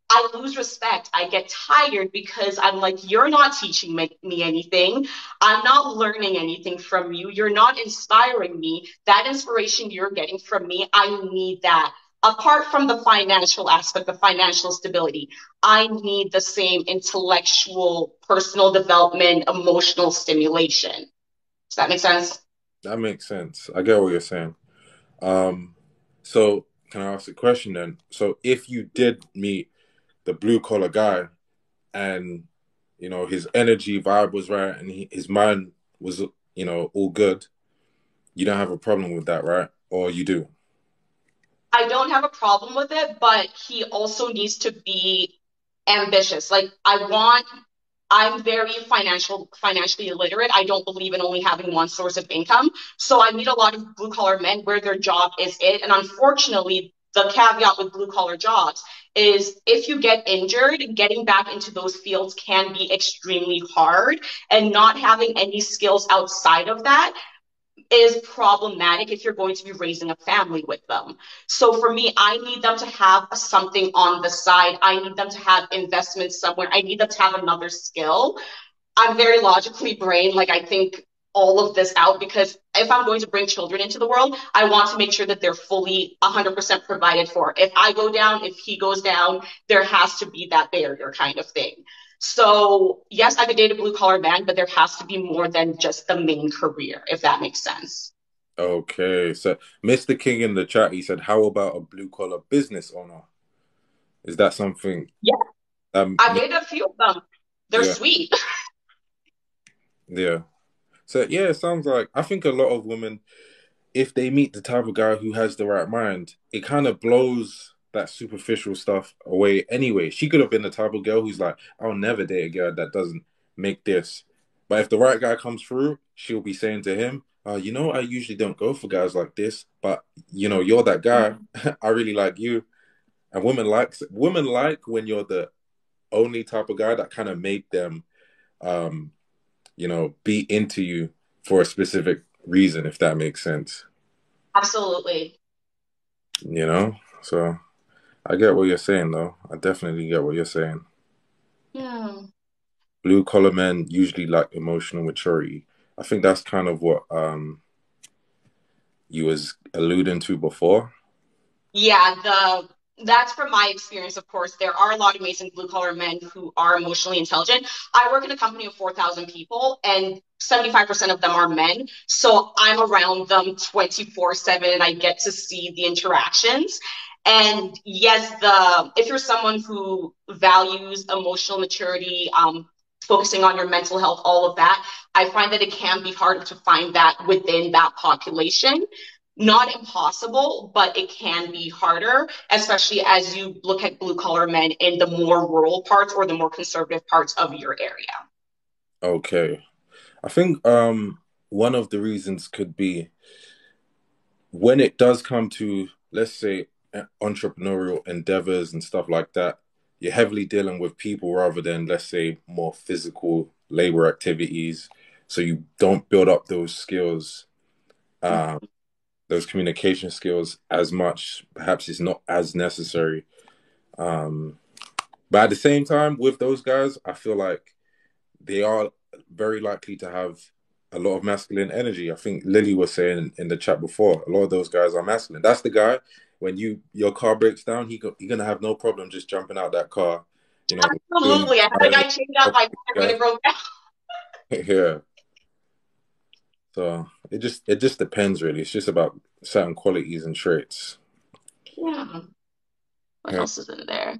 I lose respect. I get tired because I'm like, you're not teaching me anything. I'm not learning anything from you. You're not inspiring me. That inspiration you're getting from me, I need that. Apart from the financial aspect, the financial stability, I need the same intellectual, personal development, emotional stimulation. Does that make sense? that makes sense. I get what you're saying. Um, so can I ask a question then? So if you did meet the blue collar guy and his energy vibe was right and his mind was all good, you don't have a problem with that, right? Or you do? I don't have a problem with it, but he also needs to be ambitious. I'm very financially illiterate. I don't believe in only having one source of income. So I meet a lot of blue collar men where their job is it. And unfortunately, the caveat with blue collar jobs is if you get injured, getting back into those fields can be extremely hard. And not having any skills outside of that is problematic if you're going to be raising a family with them. So for me, I need them to have something on the side. I need them to have investments somewhere. I need them to have another skill. I'm very logically brained. Like, I think all of this out because if I'm going to bring children into the world, I want to make sure that they're fully 100% provided for. If I go down, if he goes down, there has to be that barrier kind of thing. So yes, I could date a blue collar man, but there has to be more than just the main career, if that makes sense. Okay, so Mr. King in the chat, he said, "How about a blue collar business owner? Is that something?" Yeah, I've Yeah, dated a few of them. They're yeah, sweet. yeah. So yeah, it sounds like I think a lot of women, if they meet the type of guy who has the right mind, it kind of blows that superficial stuff away anyway. She could have been the type of girl who's like, I'll never date a girl that doesn't make this. But if the right guy comes through, she'll be saying to him, I usually don't go for guys like this, but you're that guy. I really like you. And women like when you're the only type of guy that kind of make them um, be into you for a specific reason, if that makes sense. Absolutely. So I get what you're saying, though. I definitely get what you're saying. Yeah. Blue collar men usually lack emotional maturity. I think that's kind of what you was alluding to before. Yeah, that's from my experience, of course. There are a lot of amazing blue collar men who are emotionally intelligent. I work in a company of 4,000 people, and 75% of them are men. So I'm around them 24/7, and I get to see the interactions. And yes, if you're someone who values emotional maturity, focusing on your mental health, all of that, I find that it can be harder to find that within that population. Not impossible, but it can be harder, especially as you look at blue collar men in the more rural parts or the more conservative parts of your area. Okay. I think one of the reasons could be when it does come to, let's say, entrepreneurial endeavors and stuff like that, you're heavily dealing with people rather than, let's say, more physical labor activities. So you don't build up those skills, those communication skills as much. Perhaps it's not as necessary. Um, but at the same time, with those guys, I feel like they are very likely to have a lot of masculine energy. I think Lily was saying in the chat before, a lot of those guys are masculine. That's the guy when your car breaks down, you're gonna have no problem just jumping out that car, doing Absolutely. I had a guy change out my car when yeah, it broke down. yeah. So it just depends really. It's just about certain qualities and traits. Yeah. What Yeah. else is in there?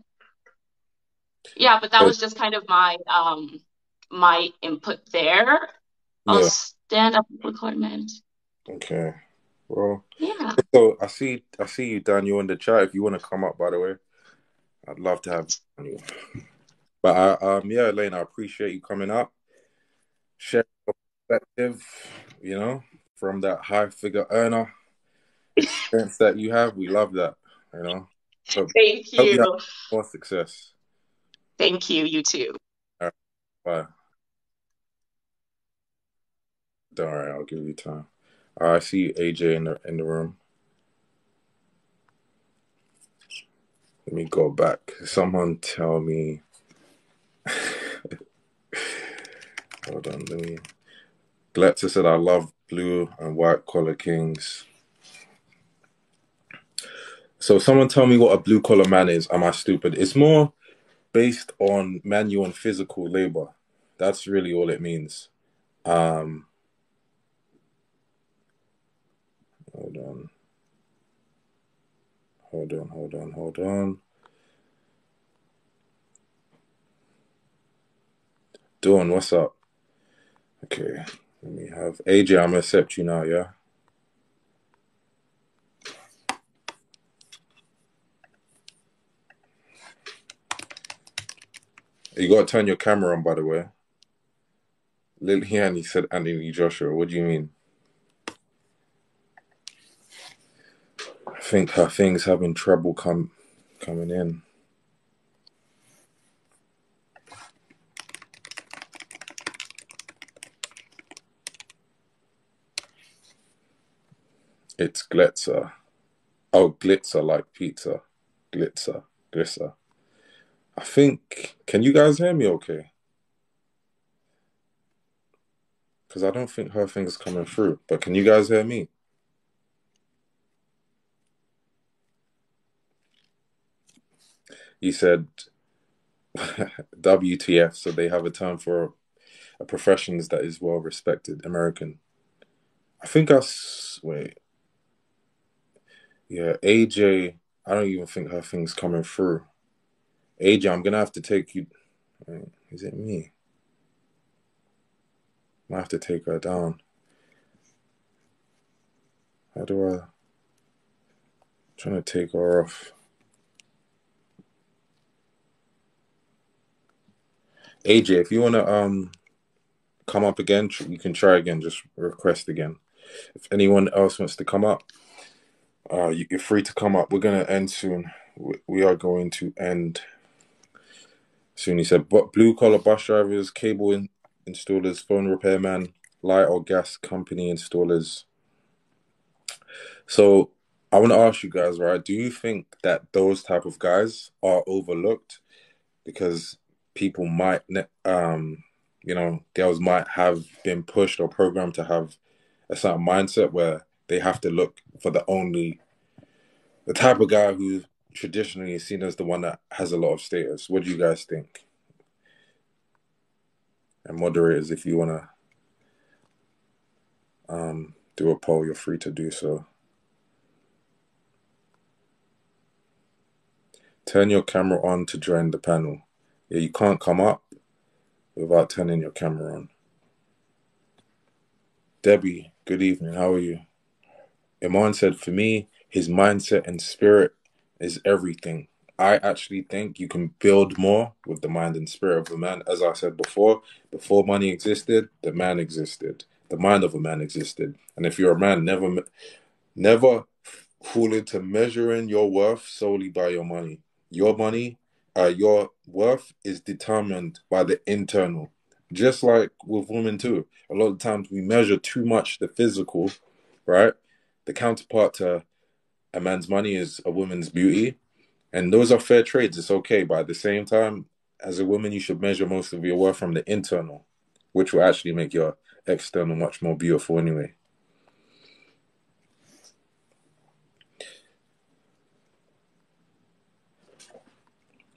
Yeah, but that But, was just kind of my input there. I'll yeah. stand up with Clement. Okay. Well, Yeah. so I see you, Daniel, in the chat. If you want to come up, by the way, I'd love to have you. But yeah, Elaine, I appreciate you coming up, sharing your perspective, from that high figure earner experience that you have. We love that, you know. So Thank hope you have you. more success. Thank you. You too. All right, bye. Don't worry, I'll give you time. I see AJ in the room. Let me go back. Someone tell me. Hold on, let me. Gletzer said, I love blue and white collar kings. So someone tell me what a blue collar man is. Am I stupid? It's more based on manual and physical labor. That's really all it means. Um, hold on. Hold on. Dawn, what's up? Okay, let me have AJ. I'm gonna accept you now, yeah? You gotta turn your camera on, by the way. Lilian, he said Anthony Joshua. What do you mean? I think her thing's having trouble coming in. It's glitzer. Oh, glitzer like pizza. Glitzer. Glitzer. I think. Can you guys hear me okay? Because I don't think her thing's coming through. But can you guys hear me? You said WTF, so they have a term for a profession that is well respected. American. I think wait. Yeah, AJ. I don't even think her thing's coming through. AJ, I'm gonna have to take you. Wait, is it me? I have to take her down. How do I? I'm trying to take her off. AJ, if you wanna come up again, you can try again. Just request again. If anyone else wants to come up, you're free to come up. We're gonna end soon. We are going to end soon. He said, "But blue collar bus drivers, installers, phone repairman, light or gas company installers." So I want to ask you guys, right? Do you think that those type of guys are overlooked because people might, girls might have been pushed or programmed to have a certain mindset where they have to look for the type of guy who traditionally is seen as the one that has a lot of status. What do you guys think? And moderators, if you want to do a poll, you're free to do so. Turn your camera on to join the panel. Yeah, you can't come up without turning your camera on. Debbie, good evening. How are you? Iman said, for me, his mindset and spirit is everything. I actually think you can build more with the mind and spirit of a man. As I said before money existed, the man existed. The mind of a man existed. And if you're a man, never fall into measuring your worth solely by your money. Your worth is determined by the internal. Just like with women too. A lot of times we measure too much the physical, right? The counterpart to a man's money is a woman's beauty. And those are fair trades. It's okay. But at the same time, as a woman, you should measure most of your worth from the internal, which will actually make your external much more beautiful anyway.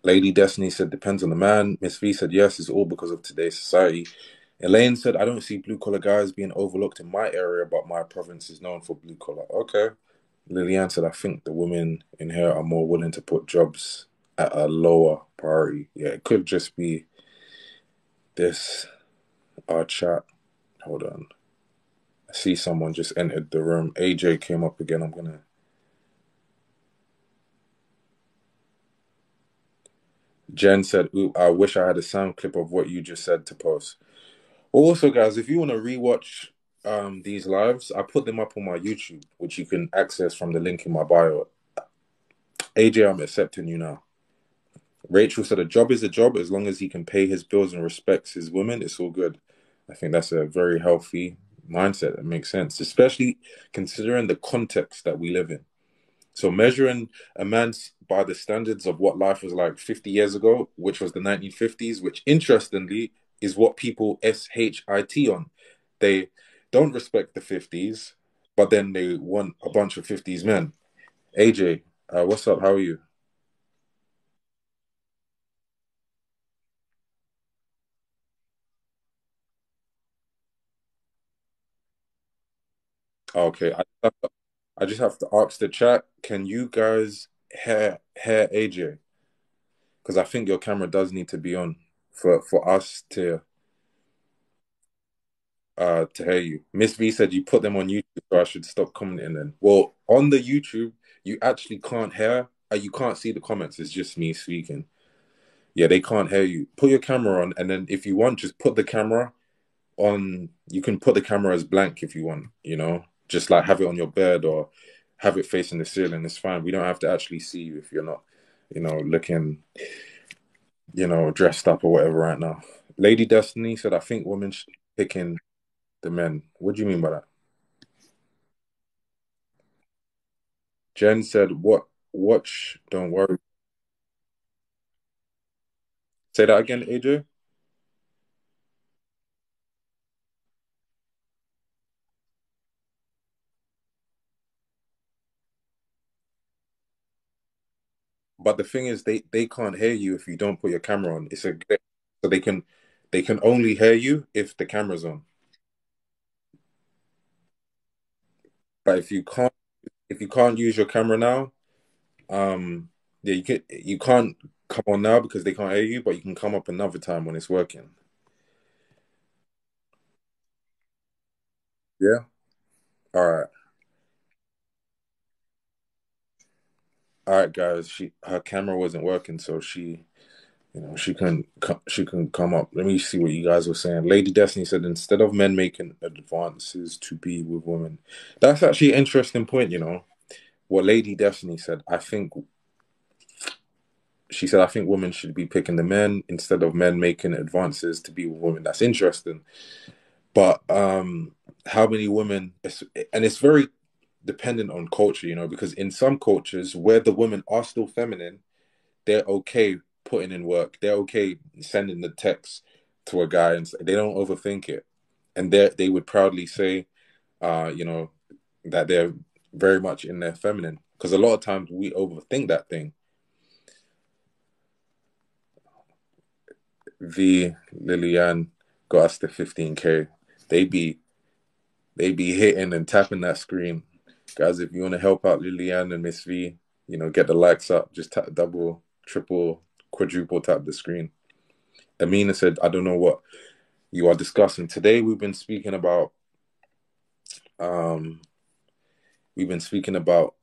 Lady Destiny said, depends on the man. Miss V said, yes, it's all because of today's society. Elaine said, I don't see blue-collar guys being overlooked in my area, but my province is known for blue-collar. Okay. Lillian said, I think the women in here are more willing to put jobs at a lower priority. Yeah, it could just be this, our chat. Hold on. I see someone just entered the room. AJ came up again. I'm going to... Jen said, ooh, I wish I had a sound clip of what you just said to post. Also, guys, if you want to rewatch these lives, I put them up on my YouTube, which you can access from the link in my bio. AJ, I'm accepting you now. Rachel said, a job is a job. As long as he can pay his bills and respects his women, it's all good. I think that's a very healthy mindset. That makes sense, especially considering the context that we live in. So measuring a man by the standards of what life was like 50 years ago, which was the 1950s, which interestingly is what people shit on. They don't respect the 50s, but then they want a bunch of 50s men. AJ, what's up? How are you? Okay, I just have to ask the chat, can you guys hear AJ? Because I think your camera does need to be on for us to hear you. Miss V said you put them on YouTube, so I should stop commenting then. Well, on the YouTube, you actually can't hear, you can't see the comments. It's just me speaking. Yeah, they can't hear you. Put your camera on, and then if you want, just put the camera on. You can put the camera as blank if you want, just like have it on your bed or have it facing the ceiling. It's fine. We don't have to actually see you if you're not, looking, dressed up or whatever right now. Lady Destiny said, I think women should be picking the men. What do you mean by that? Jen said, "What? Watch? Don't worry." Say that again, AJ. But the thing is, they can't hear you if you don't put your camera on. It's a glitch. So they can only hear you if the camera's on. But if you can't use your camera now, yeah, you can't come on now because they can't hear you. But you can come up another time when it's working. Yeah. All right. All right, guys. Her camera wasn't working, so she couldn't come up. Let me see what you guys were saying. Lady Destiny said instead of men making advances to be with women, that's actually an interesting point. What Lady Destiny said. I think women should be picking the men instead of men making advances to be with women. That's interesting. But how many women? And it's very dependent on culture, because in some cultures where the women are still feminine, they're okay putting in work. They're okay sending the text to a guy, and they don't overthink it. And they would proudly say, uh, you know, that they're very much in their feminine. Because a lot of times we overthink that thing. V Lillian got us to 15K. They be they be hitting and tapping that screen. Guys, if you want to help out Lillian and Miss V, get the likes up. Just tap double, triple, quadruple tap the screen. Amina said, I don't know what you are discussing. Today um we've been speaking about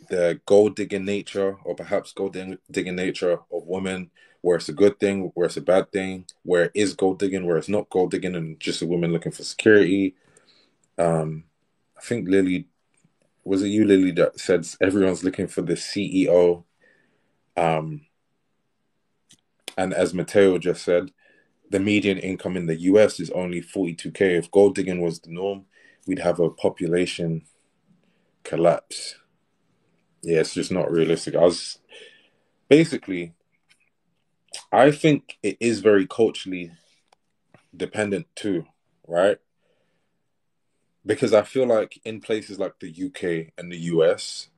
the gold digging nature, or perhaps digging nature of women, where it's a good thing, where it's a bad thing, where it is gold digging, where it's not gold digging, and just a woman looking for security. I think Lily, was it you, Lily, that said everyone's looking for the CEO? Um, and as Mateo just said, the median income in the US is only 42K. If gold digging was the norm, we'd have a population collapse. Yeah, it's just not realistic. Basically, I think it is very culturally dependent too, right? Because I feel like in places like the UK and the US,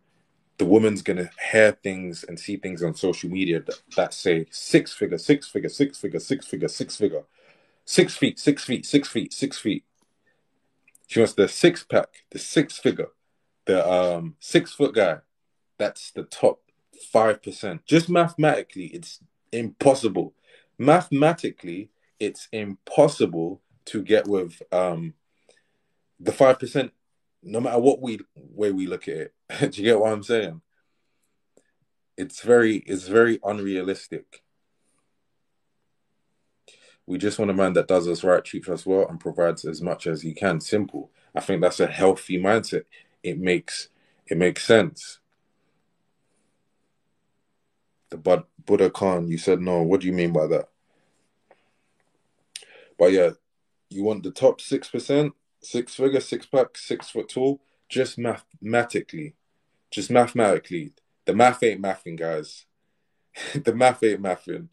the woman's gonna hear things and see things on social media that say six figure, six figure, six figure, six figure, six figure, 6 feet, 6 feet, 6 feet, 6 feet. She wants the six pack, the six figure, the 6 foot guy. That's the top 5%. Just mathematically, it's impossible. Mathematically, it's impossible to get with the 5%, no matter what way we look at it. Do you get what I'm saying? It's very unrealistic. We just want a man that does us right, treats us well, and provides as much as he can. Simple. I think that's a healthy mindset. It makes sense. The Buddha Khan, you said no. What do you mean by that? But yeah, you want the top 6%, six figure, six pack, 6 foot tall, just mathematically. Just mathematically. The math ain't mathing, guys. The math ain't mathing.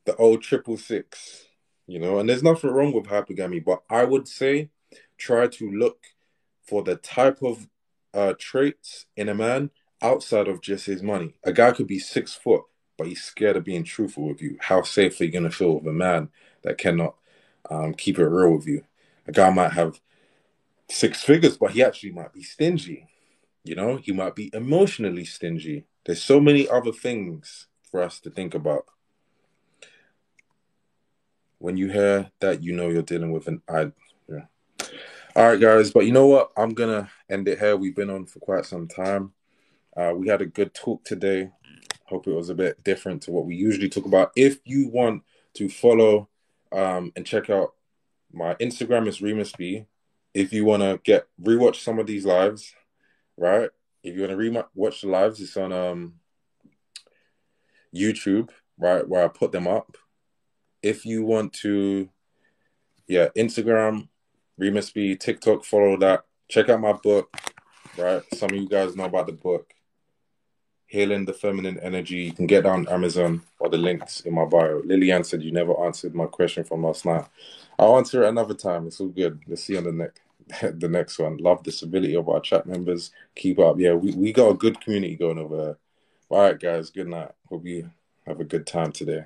The old triple six, and there's nothing wrong with hypergamy, but I would say try to look for the type of traits in a man outside of just his money. A guy could be 6 foot, but he's scared of being truthful with you. How safe are you going to feel with a man that cannot keep it real with you? A guy might have 6 figures, but he actually might be stingy. He might be emotionally stingy. There's so many other things for us to think about. When you hear that, you're dealing with an I. Yeah. All right, guys. But you know what? I'm gonna end it here. We've been on for quite some time. We had a good talk today. Hope it was a bit different to what we usually talk about. If you want to follow and check out my Instagram, is Reemus B. If you want to rewatch some of these lives, right? If you want to rewatch the lives, it's on YouTube, right, where I put them up. If you want to, yeah, Instagram, Reemus B, TikTok, follow that. Check out my book. right? Some of you guys know about the book, Healing the Feminine Energy. You can get that on Amazon or the links in my bio. Lillian said you never answered my question from last night. I'll answer it another time. It's all good. Let's see on the next one. Love the stability of our chat members. Keep up. Yeah, we got a good community going over there. All right, guys. Good night. Hope you have a good time today.